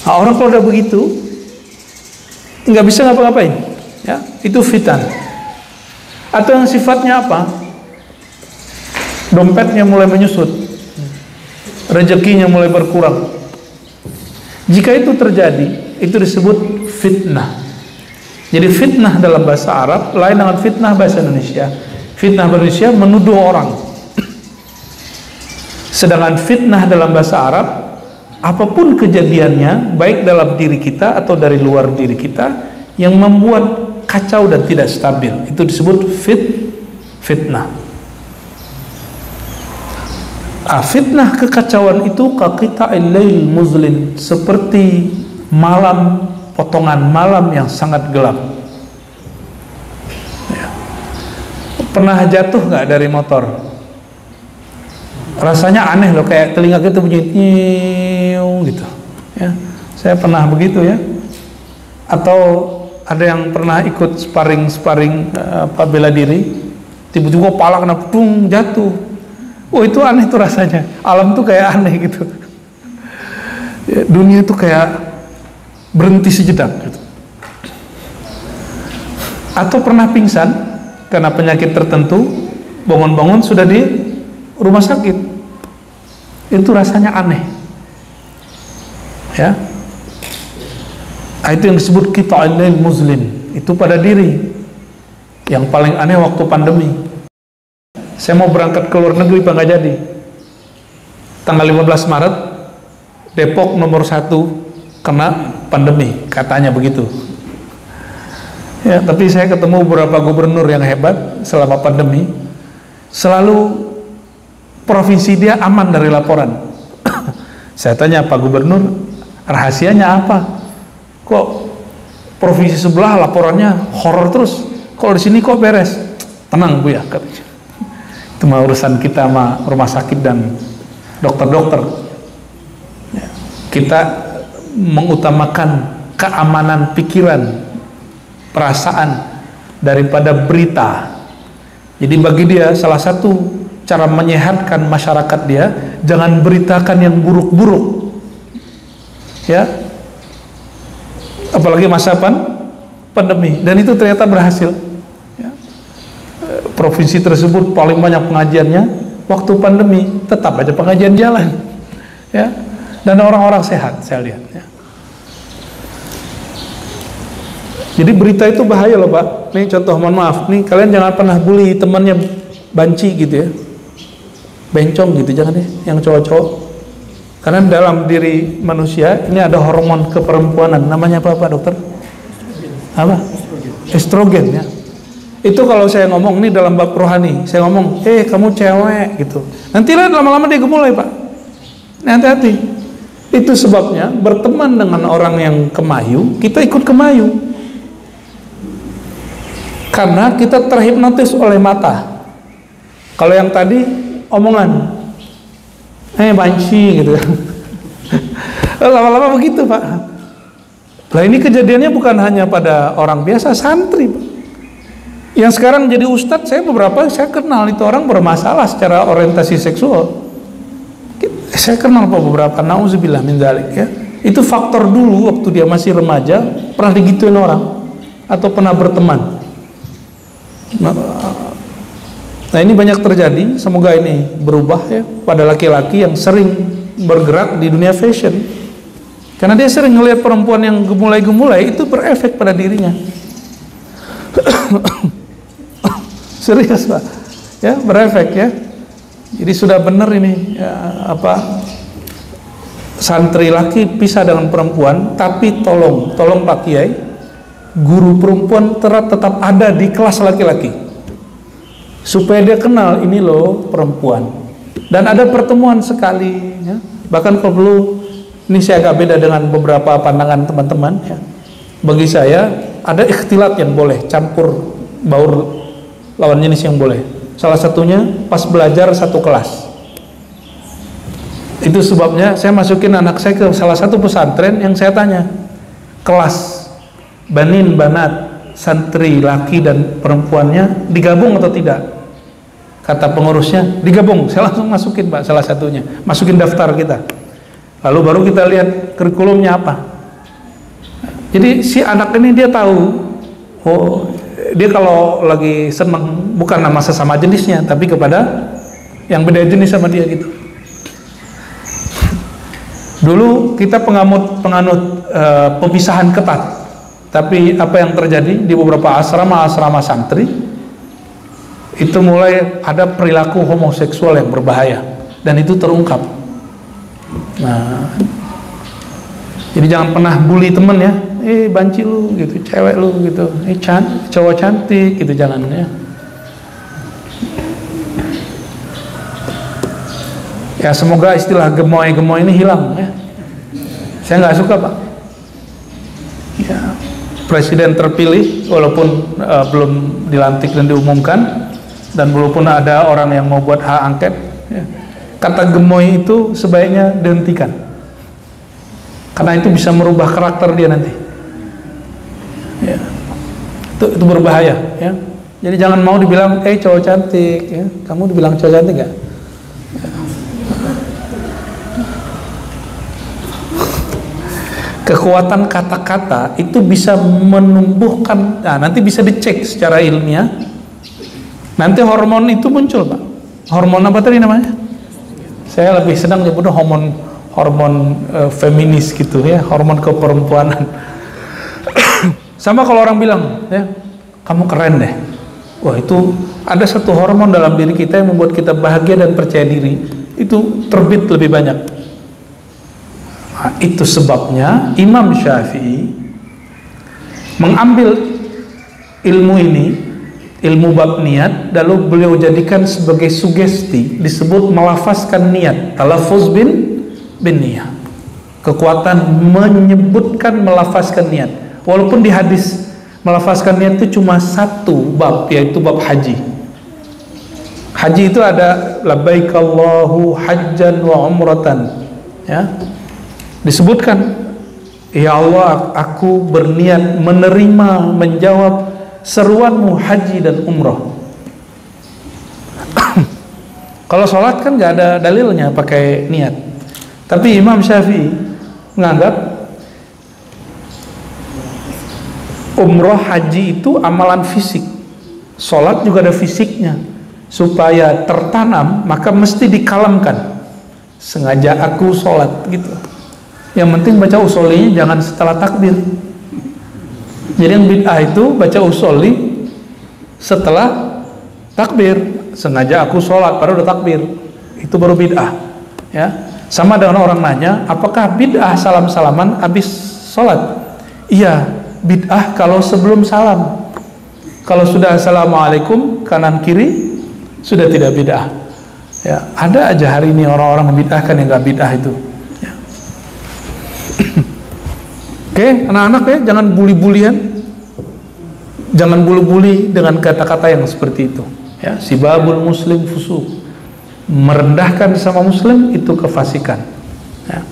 S1: Nah, orang kalau udah begitu nggak bisa ngapa-ngapain ya, itu fitan. Atau yang sifatnya apa, dompetnya mulai menyusut, rezekinya mulai berkurang. Jika itu terjadi, itu disebut fitnah. Jadi fitnah dalam bahasa Arab lain dengan fitnah bahasa Indonesia. Fitnah bahasa Indonesia menuduh orang. Sedangkan fitnah dalam bahasa Arab, apapun kejadiannya, baik dalam diri kita atau dari luar diri kita, yang membuat kacau dan tidak stabil, itu disebut fitnah. Fitnah kekacauan itu kaqita'il lail muzlim, seperti malam, potongan malam yang sangat gelap ya. Pernah jatuh nggak dari motor? Rasanya aneh loh, kayak telinga kita bunyi nyiung gitu ya. Saya pernah begitu ya. Atau ada yang pernah ikut sparring bela diri, tiba-tiba pala kena dung, jatuh. Oh, itu aneh tuh rasanya. Alam tuh kayak aneh gitu ya, dunia tuh kayak berhenti sejenak gitu. Atau pernah pingsan karena penyakit tertentu, bangun-bangun sudah di rumah sakit, itu rasanya aneh ya. Itu yang disebut qita'il lail muslim, itu pada diri. Yang paling aneh waktu pandemi, saya mau berangkat ke luar negeri Pak, nggak jadi. Tanggal 15 Maret Depok nomor 1 kena pandemi, katanya begitu ya. Tapi saya ketemu beberapa gubernur yang hebat selama pandemi, selalu provinsi dia aman dari laporan. Saya tanya, Pak Gubernur, rahasianya apa? Kok provinsi sebelah laporannya horor terus, kalau di sini kok beres? Tenang Bu ya, katanya. Itu mah urusan kita sama rumah sakit dan dokter-dokter ya. Kita mengutamakan keamanan pikiran, perasaan daripada berita. Jadi bagi dia salah satu cara menyehatkan masyarakat dia, jangan beritakan yang buruk-buruk ya. Apalagi masa pandemi, dan itu ternyata berhasil. Ya. Provinsi tersebut paling banyak pengajiannya waktu pandemi, tetap aja pengajian jalan, ya. Dan orang-orang sehat, saya lihat. Ya. Jadi berita itu bahaya loh Pak. Nih contoh, mohon maaf, nih kalian jangan pernah bully temannya banci gitu ya, bencong gitu, jangan deh, yang cowok-cowok. Karena dalam diri manusia ini ada hormon keperempuanan, namanya apa Pak Dokter? Apa? Estrogen ya. Itu kalau saya ngomong ini dalam bab rohani, saya ngomong, kamu cewek gitu. Nanti lihat lama-lama dia gemulai Pak. Hati-hati. Itu sebabnya berteman dengan orang yang kemayu, kita ikut kemayu. Karena kita terhipnotis oleh mata. Kalau yang tadi omongan, banci gitu. Lama-lama begitu Pak. Lah ini kejadiannya bukan hanya pada orang biasa, santri Pak. Yang sekarang jadi ustadz, saya kenal itu orang bermasalah secara orientasi seksual. Saya kenal Pak beberapa, nauzubillah min dzalik ya. Itu faktor dulu waktu dia masih remaja, pernah digituin orang atau pernah berteman. Nah ini banyak terjadi, semoga ini berubah ya pada laki-laki yang sering bergerak di dunia fashion, karena dia sering melihat perempuan yang gemulai-gemulai, itu berefek pada dirinya. Serius Pak, ya berefek ya. Jadi sudah benar ini ya, santri laki pisah dengan perempuan, tapi tolong Pak Kiai, guru perempuan tetap ada di kelas laki-laki. Supaya dia kenal ini loh perempuan, dan ada pertemuan sekali ya. Bahkan kalau perlu, ini saya agak beda dengan beberapa pandangan teman-teman ya. Bagi saya ada ikhtilat yang boleh, campur baur lawan jenis yang boleh. Salah satunya pas belajar satu kelas. Itu sebabnya saya masukin anak saya ke salah satu pesantren yang saya tanya, kelas banin banat, santri laki dan perempuannya digabung atau tidak? Kata pengurusnya digabung. Saya langsung masukin Pak, salah satunya masukin daftar kita, lalu baru kita lihat kurikulumnya apa. Jadi si anak ini dia tahu, dia kalau lagi seneng bukan sama sesama jenisnya, tapi kepada yang beda jenis sama dia gitu. Dulu kita penganut pemisahan ketat. Tapi apa yang terjadi di beberapa asrama santri, itu mulai ada perilaku homoseksual yang berbahaya, dan itu terungkap. Nah, jadi jangan pernah bully temen ya, banci lu gitu, cewek lu gitu, cowok cantik gitu, jangan ya. Ya semoga istilah gemoy-gemoy ini hilang ya. Saya nggak suka Pak. Ya. Presiden terpilih walaupun belum dilantik dan diumumkan, dan walaupun ada orang yang mau buat hak angket ya, kata gemoy itu sebaiknya dihentikan, karena itu bisa merubah karakter dia nanti ya. Itu berbahaya ya. Jadi jangan mau dibilang cowok cantik ya. Kamu dibilang cowok cantik gak? Kekuatan kata-kata itu bisa menumbuhkan, nah nanti bisa dicek secara ilmiah, nanti hormon itu muncul Pak. Hormon apa tadi namanya? Saya lebih senang nyebutnya hormon feminis gitu ya, hormon keperempuanan. Sama kalau orang bilang ya, kamu keren deh, wah itu ada satu hormon dalam diri kita yang membuat kita bahagia dan percaya diri, itu terbit lebih banyak. Nah, itu sebabnya Imam Syafi'i mengambil ilmu ini, ilmu bab niat, lalu beliau jadikan sebagai sugesti, disebut melafazkan niat, talaffuz bin niyah, kekuatan menyebutkan melafazkan niat. Walaupun di hadis melafazkan niat itu cuma satu bab, yaitu bab haji. Haji itu ada labbaik Allahu hajjan wa umratan ya. Disebutkan, ya Allah, aku berniat menerima, menjawab seruanmu haji dan umroh. Kalau sholat kan nggak ada dalilnya pakai niat, tapi Imam Syafi'i menganggap Umroh haji itu amalan fisik, sholat juga ada fisiknya. Supaya tertanam maka mesti dikalamkan. Sengaja aku sholat gitu. Yang penting baca usolinya jangan setelah takbir. Jadi yang bid'ah itu baca usoli setelah takbir. Sengaja aku sholat padahal udah takbir, itu baru bid'ah. Ya, sama dengan orang nanya, apakah bid'ah salam-salaman habis sholat? Iya, bid'ah kalau sebelum salam. Kalau sudah assalamualaikum kanan kiri sudah tidak bid'ah. Ya, ada aja hari ini orang-orang membid'ahkan yang nggak bid'ah itu. Ya. Oke, anak-anak ya, jangan bully-bulian, jangan bully-bully dengan kata-kata yang seperti itu. Ya, sibabul muslim fusuk, merendahkan sama muslim itu kefasikan, ya.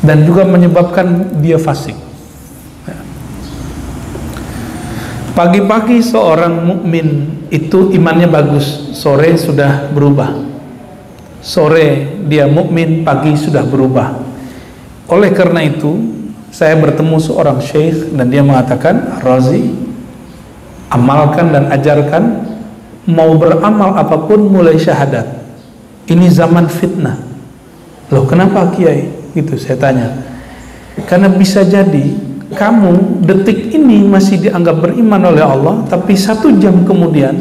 S1: Dan juga menyebabkan dia fasik. Ya. Pagi-pagi seorang mukmin itu imannya bagus, sore sudah berubah. Sore dia mukmin, pagi sudah berubah. Oleh karena itu, saya bertemu seorang syekh dan dia mengatakan, Razi, amalkan dan ajarkan. Mau beramal apapun mulai syahadat. Ini zaman fitnah. Loh kenapa Kiai? Gitu saya tanya. Karena bisa jadi kamu detik ini masih dianggap beriman oleh Allah, tapi 1 jam kemudian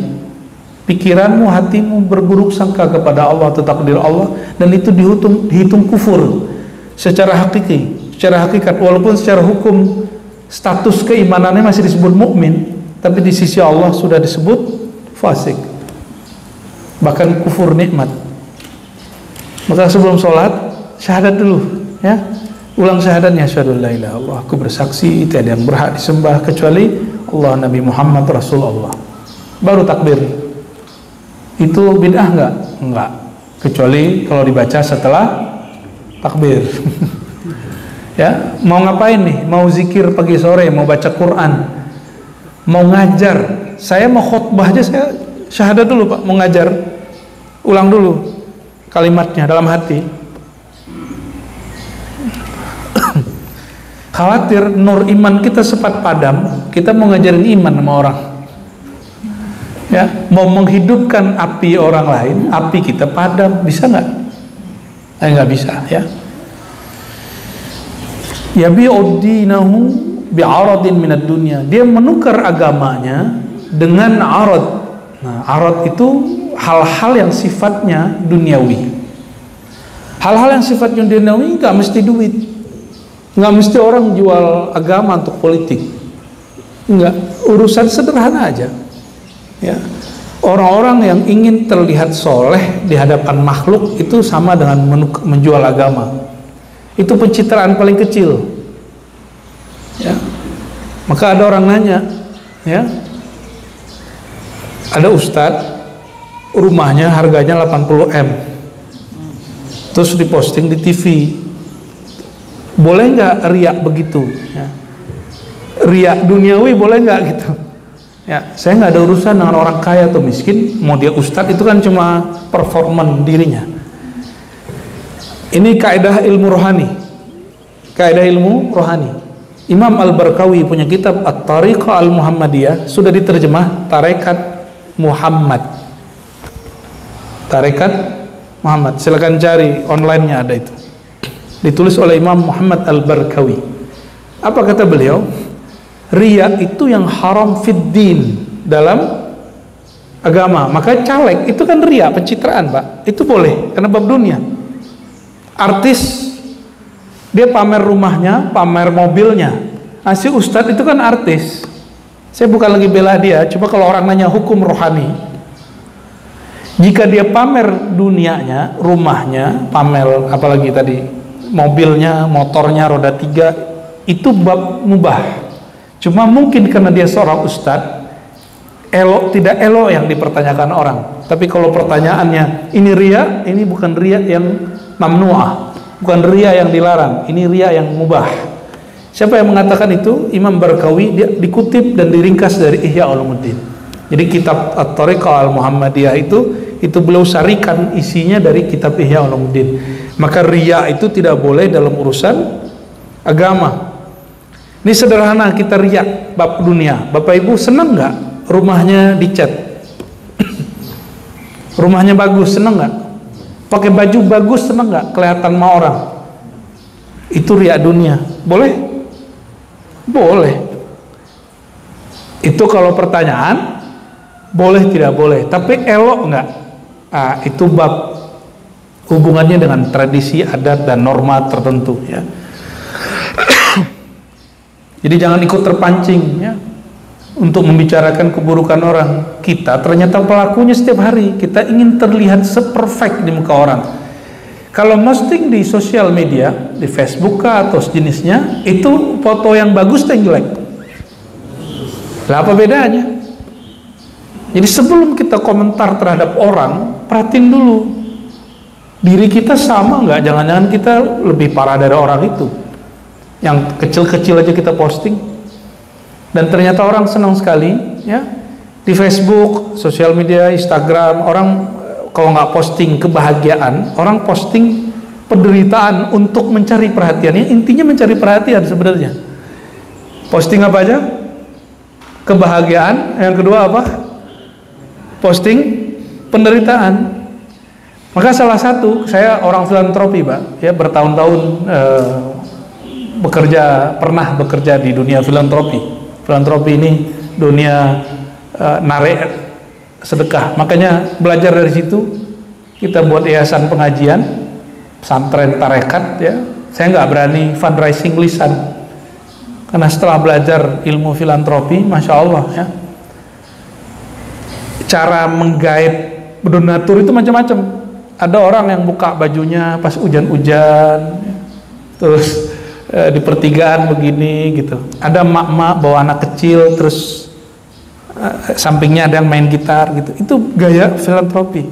S1: pikiranmu, hatimu berburuk sangka kepada Allah atau takdir Allah, dan itu dihitung kufur secara hakiki, secara hakikat. Walaupun secara hukum status keimanannya masih disebut mukmin, tapi di sisi Allah sudah disebut fasik, bahkan kufur nikmat. Maka sebelum sholat syahadat dulu, ya, ulang syahadatnya, asyhadu an la ilaha illallah, aku bersaksi tiada yang berhak disembah kecuali Allah, Nabi Muhammad Rasulullah. Baru takbir. Itu bid'ah enggak? Enggak, kecuali kalau dibaca setelah takbir. Ya, mau ngapain nih? Mau zikir pagi sore, mau baca Quran, mau ngajar. Saya mau khutbah aja saya syahadat dulu Pak, mau ngajar ulang dulu kalimatnya dalam hati. Khawatir nur iman kita sempat padam, kita mau ngajarin iman sama orang, ya, mau menghidupkan api orang lain, api kita padam, bisa nggak? Nggak bisa, ya. Yabi'uddinahu bi'aradin minad dunya, dia menukar agamanya dengan arad. Nah, arad itu hal-hal yang sifatnya duniawi. Hal-hal yang sifatnya duniawi nggak mesti duit, nggak mesti orang jual agama untuk politik, nggak, urusan sederhana aja. Ya, orang-orang yang ingin terlihat soleh di hadapan makhluk itu sama dengan menjual agama. Itu pencitraan paling kecil. Ya, maka ada orang nanya, ya, ada ustadz rumahnya harganya 80 M, terus diposting di TV, boleh nggak riak begitu? Ya. Riak duniawi boleh nggak gitu? Ya, saya nggak ada urusan dengan orang kaya atau miskin, mau dia ustadz itu kan cuma performan dirinya. Ini kaidah ilmu rohani, kaidah ilmu rohani. Imam Al-Barkawi punya kitab At-Tariqah Al-Muhammadiyah, sudah diterjemah Tarekat Muhammad. Tarekat Muhammad, silakan cari online-nya, ada itu. Ditulis oleh Imam Muhammad Al-Barkawi. Apa kata beliau? Riya itu yang haram fid din, dalam agama. Maka caleg itu kan riya, pencitraan Pak, itu boleh karena bab dunia. Artis dia pamer rumahnya, pamer mobilnya. Nah, si ustadz itu kan artis. Saya bukan lagi bela dia, coba kalau orang nanya hukum rohani, jika dia pamer dunianya, rumahnya, pamer apalagi tadi mobilnya, motornya, roda 3, itu bab mubah. Cuma mungkin karena dia seorang ustadz, elok tidak elok yang dipertanyakan orang. Tapi kalau pertanyaannya ini riya, ini bukan riya yang mamnu'ah, bukan riya yang dilarang, ini riya yang mubah. Siapa yang mengatakan itu? Imam Barkawi, dia dikutip dan diringkas dari Ihya Ulumuddin. Jadi kitab At-Tariqah Al-Muhammadiyah itu beliau sarikan isinya dari kitab Ihya Ulumuddin. Maka riya itu tidak boleh dalam urusan agama. Ini sederhana, kita riak bab dunia. Bapak Ibu senang nggak rumahnya dicat? Rumahnya bagus, senang nggak? Pakai baju bagus, senang nggak? Kelihatan sama orang. Itu riak dunia. Boleh? Boleh. Itu kalau pertanyaan, boleh tidak boleh. Tapi elok nggak? Itu bab hubungannya dengan tradisi, adat, dan norma tertentu, ya. Jadi jangan ikut terpancing, ya, untuk membicarakan keburukan orang. Kita ternyata pelakunya setiap hari. Kita ingin terlihat seperfect di muka orang. Kalau posting di sosial media, di Facebook atau sejenisnya, itu foto yang bagus atau yang jelek? Lah apa bedanya? Jadi sebelum kita komentar terhadap orang, perhatiin dulu diri kita sama nggak? Jangan-jangan kita lebih parah dari orang itu. Yang kecil-kecil aja kita posting. Dan ternyata orang senang sekali, ya, di Facebook, sosial media, Instagram. Orang kalau nggak posting kebahagiaan, orang posting penderitaan untuk mencari perhatiannya. Intinya mencari perhatian sebenarnya. Posting apa aja? Kebahagiaan. Yang kedua apa? Posting penderitaan. Maka salah satu, saya orang filantropi, Pak, ya, bertahun-tahun pernah bekerja di dunia filantropi. Filantropi ini dunia narik sedekah. Makanya belajar dari situ, kita buat yayasan pengajian, pesantren tarekat, ya. Saya nggak berani fundraising lisan, karena setelah belajar ilmu filantropi, masya Allah, ya, cara menggait donatur itu macam-macam. Ada orang yang buka bajunya pas hujan-hujan, ya, terus di pertigaan begini gitu. Ada mak-mak bawa anak kecil, terus sampingnya ada yang main gitar gitu. Itu gaya filantropi.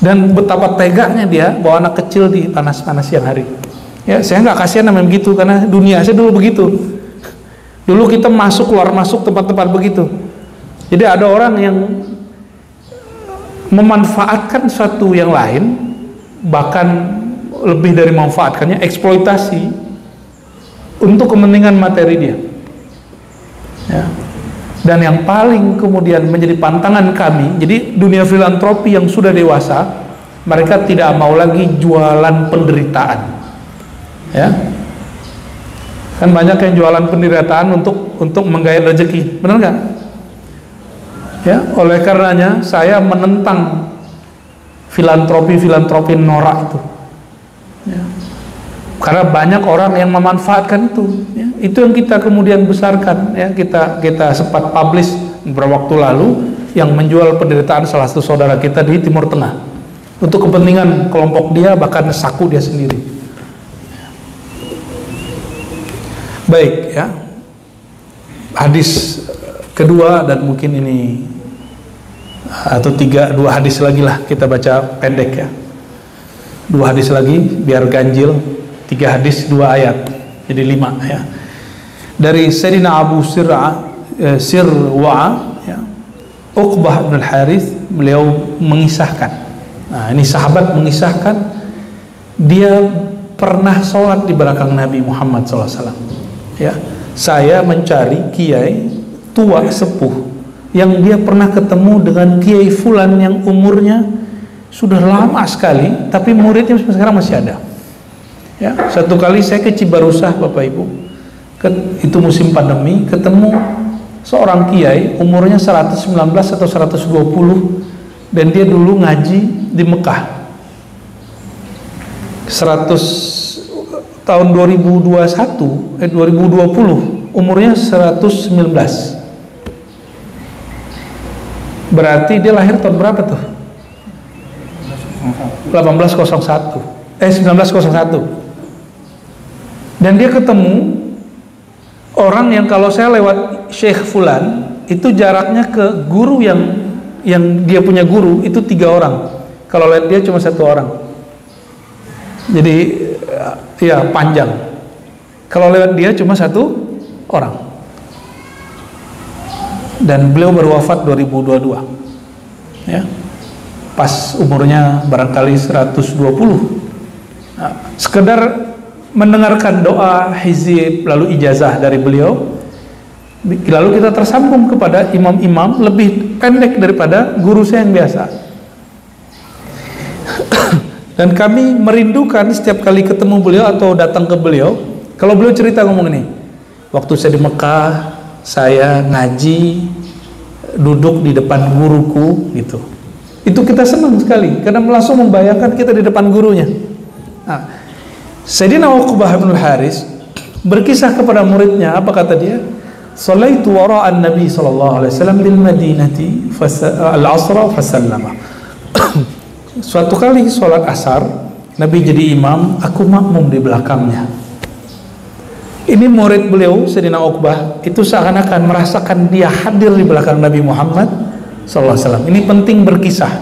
S1: Dan betapa teganya dia bawa anak kecil di panas-panas siang hari. Ya, saya nggak kasihan namanya begitu, karena dunia saya dulu begitu. Dulu kita masuk keluar masuk tempat-tempat begitu. Jadi ada orang yang memanfaatkan suatu yang lain, bahkan lebih dari memanfaatkannya, eksploitasi untuk kepentingan materi dia, ya. Dan yang paling kemudian menjadi pantangan kami, jadi dunia filantropi yang sudah dewasa, mereka tidak mau lagi jualan penderitaan, ya. Kan banyak yang jualan penderitaan untuk menggait rezeki, benar nggak? Ya, oleh karenanya saya menentang filantropi norak itu, ya. Karena banyak orang yang memanfaatkan itu, ya. Itu yang kita kemudian besarkan, ya. Kita sempat publish beberapa waktu lalu yang menjual penderitaan salah satu saudara kita di Timur Tengah untuk kepentingan kelompok dia, bahkan saku dia sendiri. Baik, ya. Hadis kedua, dan mungkin ini atau dua hadis lagi lah kita baca pendek, ya. 2 hadis lagi biar ganjil. 3 hadis 2 ayat, jadi 5, ya. Dari Sayyidina Abu Sirwa, ya, Uqbah bin Al-Harith, beliau mengisahkan. Nah, ini sahabat mengisahkan dia pernah sholat di belakang Nabi Muhammad SAW. Ya, saya mencari kiai tua sepuh yang dia pernah ketemu dengan kiai fulan yang umurnya sudah lama sekali, tapi muridnya sekarang masih ada. Ya, satu kali saya ke Cibarusah, Bapak Ibu, itu musim pandemi, ketemu seorang kiai umurnya 119 atau 120, dan dia dulu ngaji di Mekah. 2020 umurnya 119. Berarti dia lahir tahun berapa tuh? 1901. Dan dia ketemu orang yang kalau saya lewat Syekh Fulan, itu jaraknya ke guru yang dia punya guru itu 3 orang. Kalau lihat dia cuma 1 orang. Jadi ya panjang. Kalau lewat dia cuma 1 orang. Dan beliau baru wafat 2022. Ya. Pas umurnya barangkali 120. Nah, sekedar mendengarkan doa hizib lalu ijazah dari beliau, lalu kita tersambung kepada imam-imam lebih pendek daripada guru saya yang biasa. Dan kami merindukan setiap kali ketemu beliau atau datang ke beliau, kalau beliau cerita ngomong ini, waktu saya di Mekah saya ngaji duduk di depan guruku gitu. Itu kita senang sekali karena langsung membayangkan kita di depan gurunya. Nah, Sayyidina Uqbah bin Haris berkisah kepada muridnya, apa kata dia? Sallaitu wara'an Nabi sallallahu alaihi wasallam bil Madinati al-asra fasallama. Suatu kali sholat asar, Nabi jadi imam, aku makmum di belakangnya. Ini murid beliau, Sayyidina Uqbah, itu seakan-akan merasakan dia hadir di belakang Nabi Muhammad SAW. Ini penting berkisah.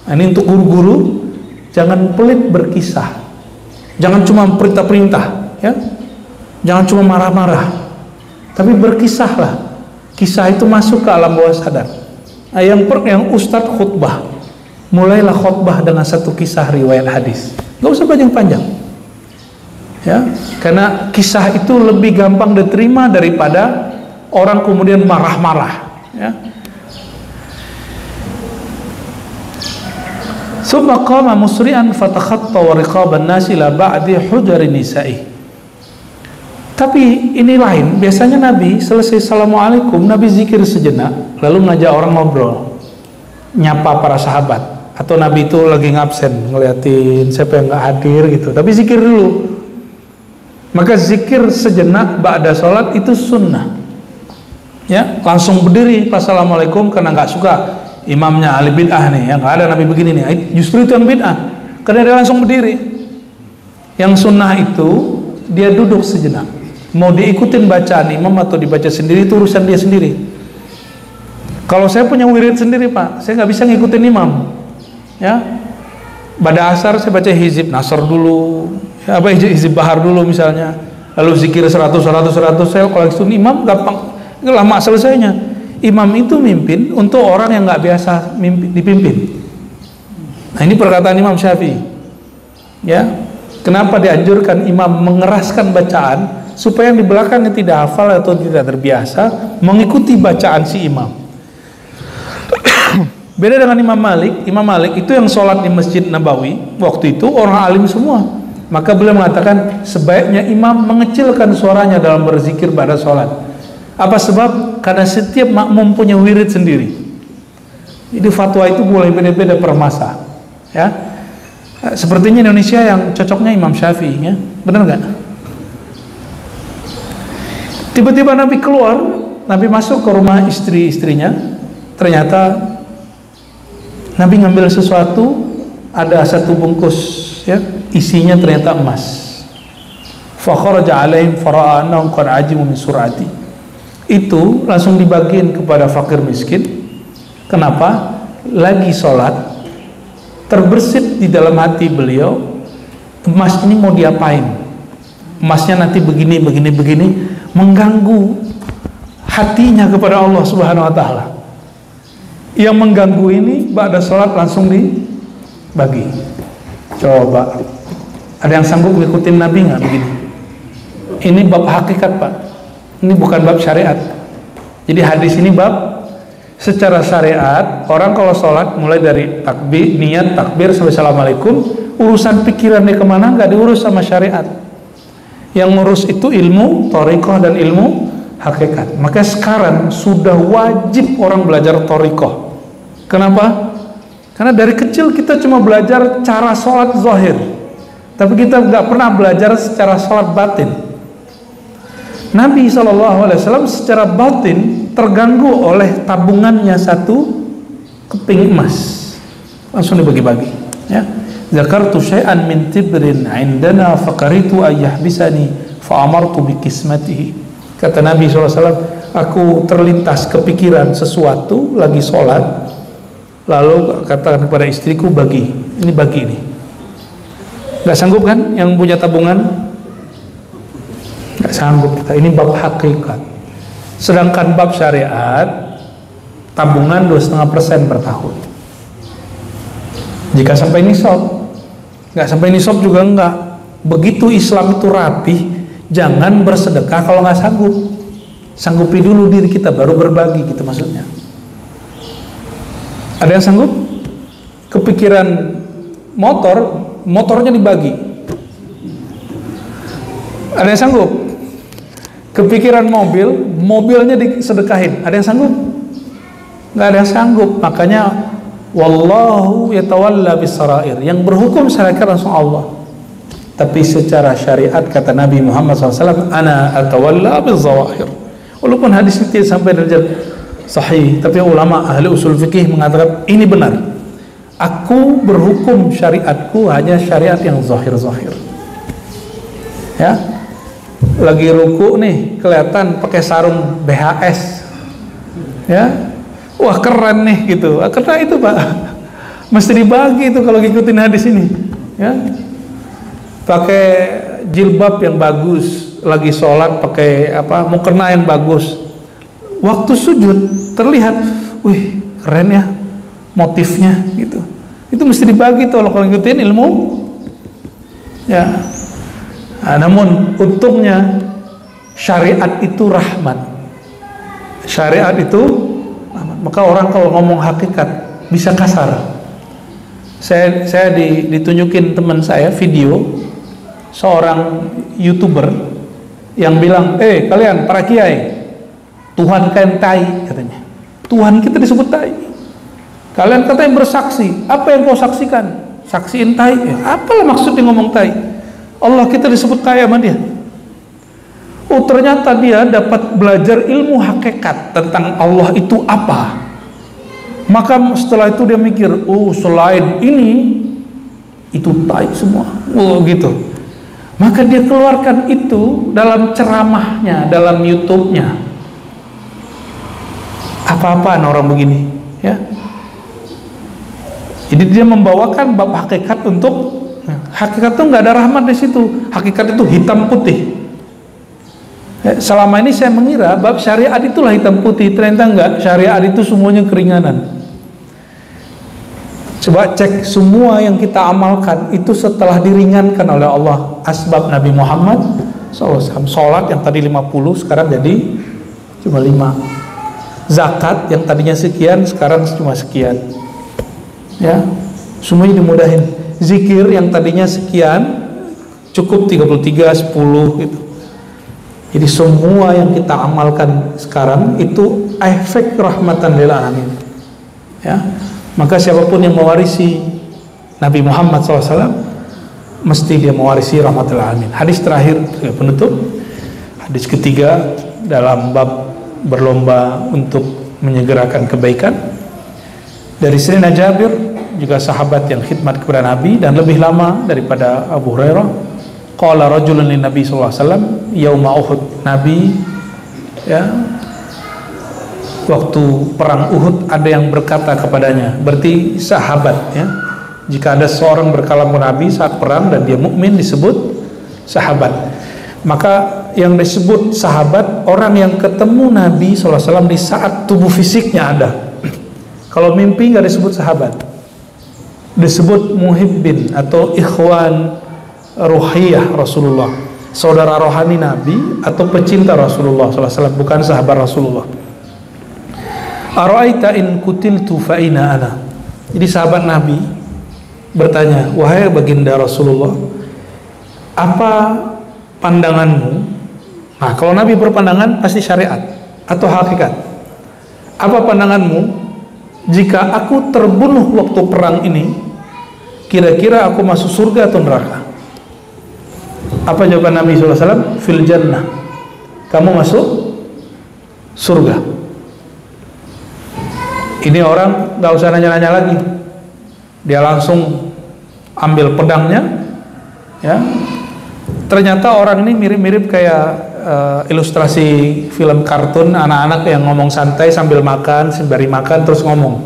S1: Nah, ini untuk guru-guru, jangan pelit berkisah. Jangan cuma perintah-perintah, ya. Jangan cuma marah-marah. Tapi berkisahlah. Kisah itu masuk ke alam bawah sadar. Nah, yang Ustadz khutbah, mulailah khutbah dengan satu kisah riwayat hadis. Gak usah panjang-panjang, ya, karena kisah itu lebih gampang diterima daripada orang kemudian marah-marah, ya. Summa qama musri'an fatakhatta riqaban nasi la ba'di hujari nisa'i. Tapi ini lain, biasanya Nabi selesai assalamualaikum, Nabi zikir sejenak lalu ngajak orang ngobrol, nyapa para sahabat. Atau Nabi itu lagi ngabsen, ngeliatin siapa yang nggak hadir gitu, tapi zikir dulu. Maka zikir sejenak ba'da sholat itu sunnah, ya. Langsung berdiri pas assalamualaikum karena nggak suka imamnya ahli bid'ah nih, yang nggak ada Nabi begini nih, justru itu yang bid'ah, karena dia langsung berdiri. Yang sunnah itu dia duduk sejenak, mau diikutin bacaan imam atau dibaca sendiri itu urusan dia sendiri. Kalau saya punya wirid sendiri Pak, saya nggak bisa ngikutin imam, ya. Pada asar saya baca hizib nasr dulu, ya, apa hizib bahar dulu misalnya, lalu zikir 100 saya koleksi imam gampang, lama selesainya. Imam itu mimpin untuk orang yang nggak biasa dipimpin. Nah, ini perkataan Imam Syafi'i, ya. Kenapa dianjurkan imam mengeraskan bacaan supaya yang di belakangnya tidak hafal atau tidak terbiasa mengikuti bacaan si imam. Beda dengan Imam Malik. Imam Malik itu yang sholat di Masjid Nabawi, waktu itu orang alim semua. Maka beliau mengatakan sebaiknya imam mengecilkan suaranya dalam berzikir pada sholat. Apa sebab? Karena setiap makmum punya wirid sendiri. Jadi fatwa itu boleh beda-beda per masa, ya. Sepertinya Indonesia yang cocoknya Imam Syafi'i, ya. Benar nggak? Tiba-tiba Nabi keluar, Nabi masuk ke rumah istri-istrinya. Ternyata Nabi ngambil sesuatu, ada satu bungkus, ya, isinya ternyata emas. Fa kharaja alaihim fara'a annahum qad ajibu min sur'ati. Itu langsung dibagiin kepada fakir miskin. Kenapa? Lagi sholat, terbersit di dalam hati beliau, emas ini mau diapain? Emasnya nanti begini, mengganggu hatinya kepada Allah Subhanahu wa Ta'ala. Yang mengganggu ini ba'da sholat langsung dibagi. Coba ada yang sanggup ngikutin Nabi nggak begini? Ini bab hakikat Pak, ini bukan bab syariat. Jadi hadis ini bab secara syariat. Orang kalau sholat mulai dari takbir, niat, takbir sampai assalamualaikum, urusan pikirannya kemana nggak diurus sama syariat. Yang ngurus itu ilmu thariqah dan ilmu hakikat. Maka sekarang sudah wajib orang belajar thariqah. Kenapa? Karena dari kecil kita cuma belajar cara sholat zahir, tapi kita nggak pernah belajar secara sholat batin. Nabi SAW secara batin terganggu oleh tabungannya satu keping emas, langsung dibagi-bagi, ya. Zakartu syai'an min tibrin indana faqaritu ayyahbisani fa'amartu bikismatihi. Kata Nabi SAW, aku terlintas kepikiran sesuatu lagi sholat, lalu katakan kepada istriku, bagi ini. Gak sanggup kan yang punya tabungan? Gak sanggup kita. Ini bab hakikat. Sedangkan bab syariat, tabungan 2,5% per tahun. Jika sampai nisab, gak sampai nisab juga enggak. Begitu Islam itu rapih, jangan bersedekah kalau nggak sanggup. Sanggupi dulu diri kita baru berbagi, gitu maksudnya. Ada yang sanggup? Kepikiran motornya dibagi. Ada yang sanggup? Kepikiran mobilnya disedekahin. Ada yang sanggup? Nggak ada yang sanggup. Makanya wallahu yatawalla bisarair, yang berhukum syariat langsung Allah. Tapi secara syariat kata Nabi Muhammad SAW, ana atawalla bizawahir. Walaupun hadis itu sampai derajat sahih, tapi ulama ahli usul fikih mengatakan ini benar. Aku berhukum syariatku hanya syariat yang zahir-zahir. Ya, lagi ruku nih kelihatan pakai sarung BHS. Ya, wah keren nih gitu. Karena itu Pak, mesti dibagi itu kalau ngikutin hadis ini. Ya, pakai jilbab yang bagus, lagi sholat pakai apa, mukena yang bagus. Waktu sujud terlihat, wih keren ya motifnya gitu. Itu mesti dibagi tuh kalau ngikutin ilmu. Ya. Nah, namun untungnya syariat itu rahmat. Syariat itu rahmat. Maka orang kalau ngomong hakikat bisa kasar. Saya ditunjukin teman saya video seorang YouTuber yang bilang, kalian para kiai, Tuhan kalian tai, katanya. Tuhan kita disebut tai. Kalian katanya bersaksi, apa yang kau saksikan? Saksiin tai. Apalah maksudnya ngomong tai? Allah kita disebut tai sama dia. Oh, ternyata dia dapat belajar ilmu hakikat tentang Allah itu apa. Maka setelah itu dia mikir, oh selain ini itu tai semua. Oh gitu. Maka dia keluarkan itu dalam ceramahnya, dalam YouTube-nya. Apa-apaan orang begini, ya. Jadi dia membawakan bab hakikat untuk hakikat itu nggak ada rahmat di situ. Hakikat itu hitam putih. Ya, selama ini saya mengira bab syariat itulah hitam putih, ternyata enggak. Syariat itu semuanya keringanan. Coba cek semua yang kita amalkan itu setelah diringankan oleh Allah. Asbab Nabi Muhammad SAW. Sholat yang tadi 50 sekarang jadi cuma 5. Zakat yang tadinya sekian sekarang cuma sekian. Ya, semuanya dimudahin. Zikir yang tadinya sekian cukup 33, 10 gitu. Jadi semua yang kita amalkan sekarang itu efek rahmatan lil alamin. Ya. Maka siapapun yang mewarisi Nabi Muhammad SAW mesti dia mewarisi rahmatul alamin. Hadis terakhir penutup, hadis ketiga dalam bab berlomba untuk menyegerakan kebaikan, dari Sayyidina Jabir, juga sahabat yang khidmat kepada Nabi dan lebih lama daripada Abu Hurairah. Qala rajulun lin Nabi sallallahu alaihi wasallam yauma Uhud. Nabi, ya, waktu perang Uhud ada yang berkata kepadanya, berarti sahabat, ya. Jika ada seorang berkalam ke Nabi saat perang dan dia mukmin disebut sahabat. Maka yang disebut sahabat orang yang ketemu Nabi SAW di saat tubuh fisiknya ada. Kalau mimpi nggak disebut sahabat, disebut muhibbin atau ikhwan ruhiyah Rasulullah, saudara rohani Nabi atau pecinta Rasulullah SAW, bukan sahabat Rasulullah. Ara'aita in kutiltu fa aina ana. Jadi sahabat Nabi bertanya, wahai baginda Rasulullah, apa pandanganmu? Nah, kalau Nabi berpandangan pasti syariat atau hakikat. Apa pandanganmu jika aku terbunuh waktu perang ini, kira-kira aku masuk surga atau neraka? Apa jawaban Nabi SAW? Fil jannah, kamu masuk surga. Ini orang gak usah nanya-nanya lagi, dia langsung ambil pedangnya, ya. Ternyata orang ini mirip-mirip kayak ilustrasi film kartun anak-anak yang ngomong santai sambil makan, sembari makan terus ngomong,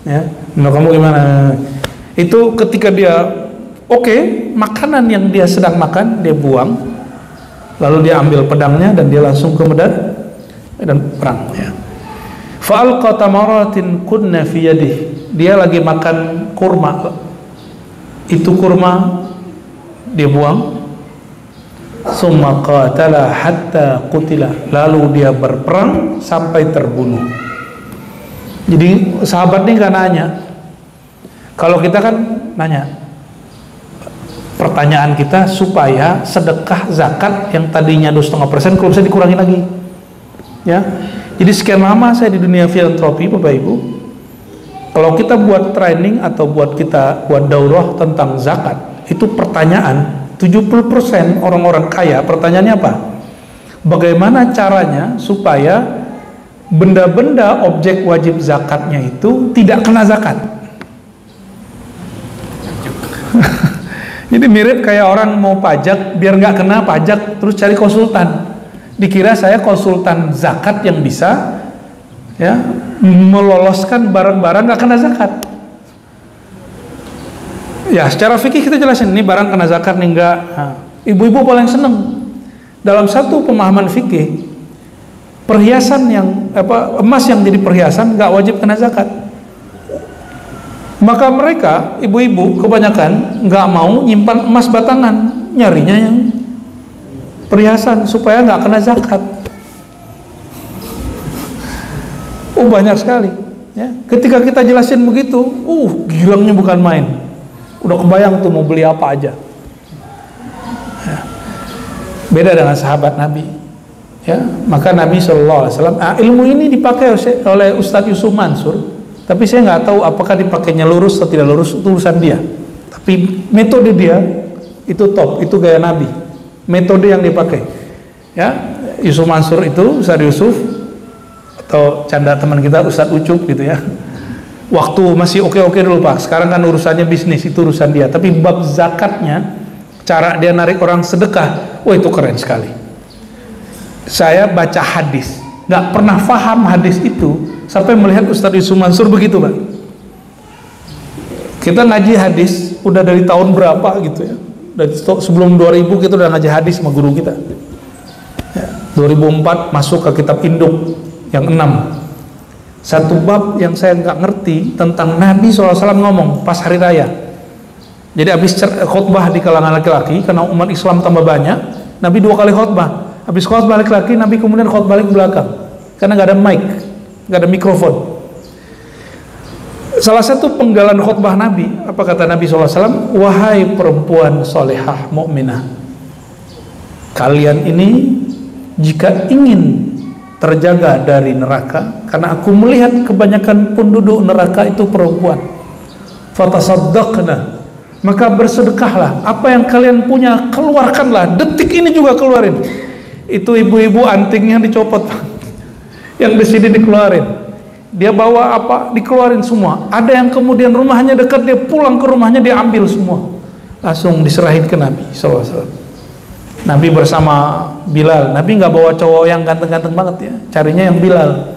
S1: ya. Menurut kamu gimana? Itu ketika dia makanan yang dia sedang makan dia buang, lalu dia ambil pedangnya dan dia langsung ke medan perang, ya. Fa'alqa tamaratin kunna fi yadihi. Dia lagi makan kurma. Itu kurma dia buang, Summa qatala hatta qutila, lalu dia berperang sampai terbunuh. Jadi sahabat ini kan nanya, kalau kita kan nanya, pertanyaan kita supaya sedekah zakat yang tadinya 2,5% kalau bisa dikurangi lagi, ya. Jadi sekian lama saya di dunia filantropi, Bapak Ibu, kalau kita buat training atau buat daurah tentang zakat, itu pertanyaan 70% orang-orang kaya pertanyaannya apa? Bagaimana caranya supaya benda-benda objek wajib zakatnya itu tidak kena zakat? Jadi mirip kayak orang mau pajak biar nggak kena pajak terus cari konsultan. Dikira saya konsultan zakat yang bisa ya meloloskan barang-barang nggak kena zakat. Ya, secara fikih kita jelasin ini barang kena zakat nih enggak. Nah, ibu-ibu paling seneng dalam satu pemahaman fikih, perhiasan yang emas yang jadi perhiasan nggak wajib kena zakat. Maka mereka ibu-ibu kebanyakan nggak mau nyimpan emas batangan, nyarinya yang perhiasan supaya nggak kena zakat. Banyak sekali. Ya, ketika kita jelasin begitu, gilangnya bukan main. Udah kebayang tuh mau beli apa aja. Ya. Beda dengan sahabat Nabi. Ya, maka Nabi SAW, ilmu ini dipakai oleh Ustadz Yusuf Mansur, tapi saya nggak tahu apakah dipakainya lurus atau tidak lurus, itu urusan dia. Tapi metode dia itu top, itu gaya Nabi. Metode yang dipakai. Ya, Yusuf Mansur itu Ustadz Yusuf atau canda teman kita Ustadz Ucup gitu ya. Waktu masih oke-oke dulu Pak, sekarang kan urusannya bisnis, itu urusan dia. Tapi bab zakatnya, cara dia narik orang sedekah, itu keren sekali. Saya baca hadis, nggak pernah paham hadis itu sampai melihat Ustadz Yusuf Mansur begitu Pak. Kita ngaji hadis udah dari tahun berapa gitu ya, dari sebelum 2000 kita udah ngaji hadis sama guru kita ya, 2004 masuk ke kitab induk yang 6. Satu bab yang saya nggak ngerti tentang Nabi SAW ngomong pas hari raya. Jadi habis khutbah di kalangan laki-laki karena umat Islam tambah banyak, Nabi 2 kali khutbah. Habis khutbah laki-laki, Nabi kemudian khutbah balik belakang karena nggak ada mic, nggak ada mikrofon. Salah satu penggalan khutbah Nabi, apa kata Nabi SAW? Wahai perempuan solehah mukminah, kalian ini jika ingin terjaga dari neraka, karena aku melihat kebanyakan penduduk neraka itu perempuan, fatasaddaqna, maka bersedekahlah, apa yang kalian punya keluarkanlah, detik ini juga keluarin. Itu ibu-ibu antingnya dicopot, yang di sini dikeluarin, dia bawa apa dikeluarin semua. Ada yang kemudian rumahnya dekat, dia pulang ke rumahnya dia ambil semua, langsung diserahin ke Nabi SAW. Nabi bersama Bilal. Nabi nggak bawa cowok yang ganteng-ganteng banget ya, carinya yang Bilal,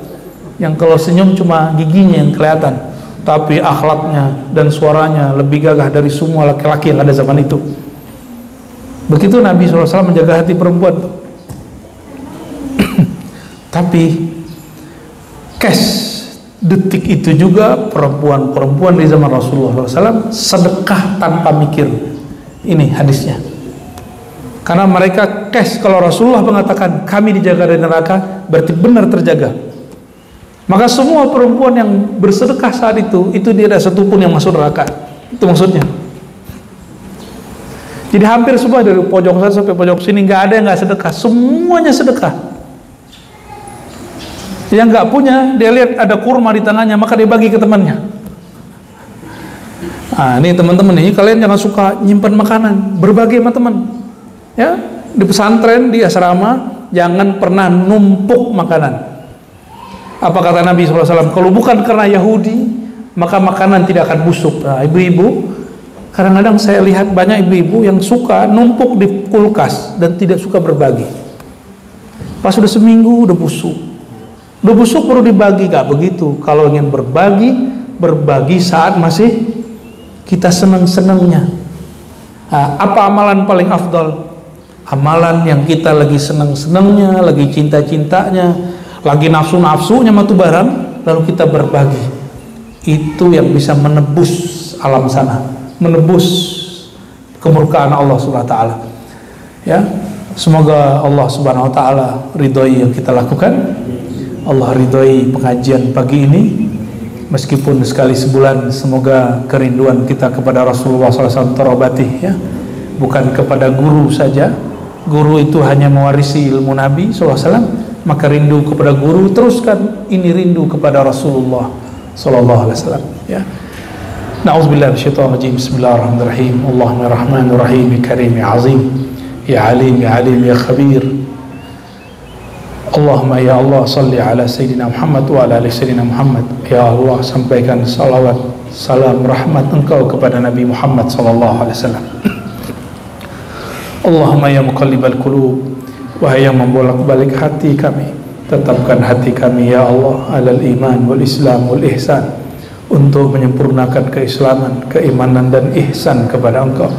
S1: yang kalau senyum cuma giginya yang kelihatan, tapi akhlaknya dan suaranya lebih gagah dari semua laki-laki yang ada zaman itu. Begitu Nabi SAW menjaga hati perempuan. Tapi cash detik itu juga perempuan-perempuan di zaman Rasulullah SAW sedekah tanpa mikir. Ini hadisnya. Karena mereka cash, kalau Rasulullah mengatakan kami dijaga dari neraka, berarti benar terjaga. Maka semua perempuan yang bersedekah saat itu tidak ada satupun yang masuk neraka. Itu maksudnya. Jadi hampir semua dari pojok sana sampai pojok sini nggak ada yang nggak sedekah, semuanya sedekah. Yang nggak punya, dia lihat ada kurma di tangannya, maka dia bagi ke temannya. Nah, ini teman-teman ini kalian jangan suka nyimpan makanan, berbagi sama teman. Ya, di pesantren, di asrama jangan pernah numpuk makanan. Apa kata Nabi SAW? Kalau bukan karena Yahudi, maka makanan tidak akan busuk. Nah, ibu-ibu, kadang-kadang saya lihat banyak ibu-ibu yang suka numpuk di kulkas dan tidak suka berbagi. Pas sudah seminggu udah busuk. Udah busuk perlu dibagi, gak begitu. Kalau ingin berbagi saat masih kita senang-senangnya. Nah, apa amalan paling afdal? Amalan yang kita lagi senang-senangnya, lagi cinta-cintanya, lagi nafsu-nafsunya matu barang, lalu kita berbagi. Itu yang bisa menebus alam sana, menebus kemurkaan Allah SWT. Ya, Semoga Allah Subhanahu wa taala ridhoi yang kita lakukan. Allah ridhoi pengajian pagi ini. Meskipun sekali sebulan, semoga kerinduan kita kepada Rasulullah SAW terobati, ya. Bukan kepada guru saja. Guru itu hanya mewarisi ilmu Nabi SAW, maka rindu kepada guru teruskan ini rindu kepada Rasulullah SAW, ya. Na'udzubillah minasyaitonir rajim. Bismillahirrahmanirrahim. Allahumma rahmanir rahim, karim ya azim, ya alim ya alim ya khabir. Allahumma ya Allah salli ala Sayyidina Muhammad wa ala ali Sayyidina Muhammad. Ya Allah, sampaikan salawat, salam, rahmat Engkau kepada Nabi Muhammad sallallahu alaihi wasallam. Allahumma ya muqallibal qulub, wahai yang membolak-balik hati kami, tetapkan hati kami ya Allah alal iman wal islam wal ihsan, untuk menyempurnakan keislaman, keimanan dan ihsan kepada Engkau.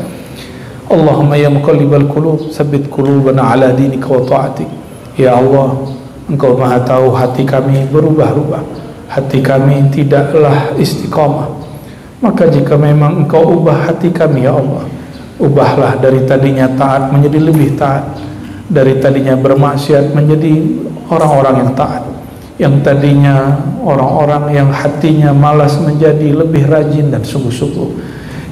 S1: Allahumma ya muqallibal qulub, tsabbit qulubana ala dinika wa ta'atik. Ya Allah, Engkau maha tahu hati kami berubah-ubah, hati kami tidaklah istiqamah. Maka jika memang Engkau ubah hati kami ya Allah, ubahlah dari tadinya taat menjadi lebih taat, dari tadinya bermaksiat menjadi orang-orang yang taat, yang tadinya orang-orang yang hatinya malas menjadi lebih rajin dan sungguh-sungguh,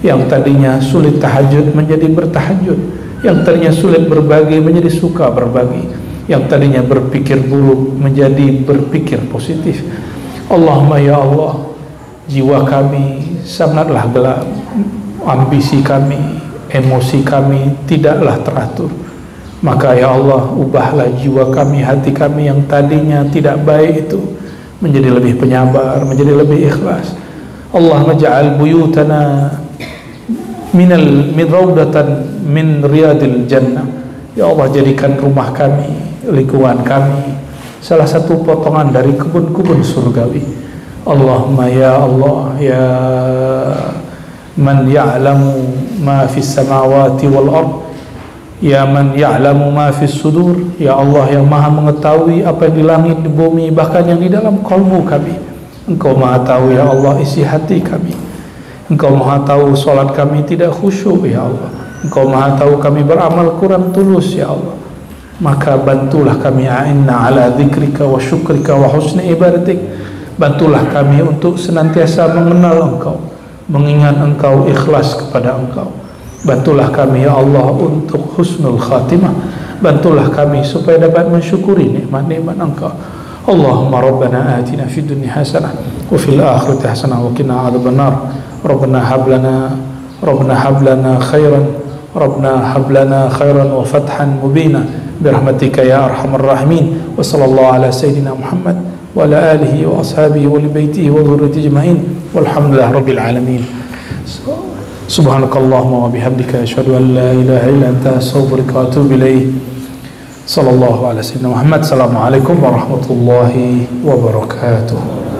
S1: yang tadinya sulit tahajud menjadi bertahajud, yang tadinya sulit berbagi menjadi suka berbagi, yang tadinya berpikir buruk menjadi berpikir positif. Allahumma ya Allah, jiwa kami sangatlah gelap, ambisi kami, emosi kami tidaklah teratur. Maka ya Allah, ubahlah jiwa kami, hati kami yang tadinya tidak baik itu menjadi lebih penyabar, menjadi lebih ikhlas. Allahumma ja'al buyutana min raudatan min riyadil jannah. Ya Allah, jadikan rumah kami, lingkungan kami salah satu potongan dari kebun-kebun surgawi. Allahumma ya Allah, ya man ya'lamu ma fis samawati wal ard, ya man ya'lamu ma fis sudur, ya Allah yang maha mengetahui apa yang di langit, di bumi, bahkan yang di dalam kalbu kami. Engkau maha tahu ya Allah isi hati kami. Engkau maha tahu salat kami tidak khusyuk ya Allah. Engkau maha tahu kami beramal kurang tulus ya Allah. Maka bantulah kami, a'inna ala dzikrika wa syukrika wa husni ibadatik. Bantulah kami untuk senantiasa mengenal Engkau, mengingat Engkau, ikhlas kepada Engkau. Bantulah kami ya Allah untuk husnul khatimah. Bantulah kami supaya dapat mensyukuri nikmat-nikmat Engkau. Allahumma rabbana atina fid dunya hasanah wa fil akhirati hasanah wa qina adzabannar. Rabbana hab lana khairan, Rabbana hab lana khairan wa fathan mubina birahmatika ya arhamar rahimin. Wa sallallahu ala sayyidina Muhammad wa ala alihi wa ashabihi wa li baitihi wa dhurriyyatihi ajma'in walhamdulillahi rabbil alamin. Subhanakallahumma wa bihamdika asyhadu an la ilaha illa anta astaghfiruka wa atubu ilaik. Sallallahu ala sayyidina Muhammad. Assalamualaikum warahmatullahi wabarakatuh.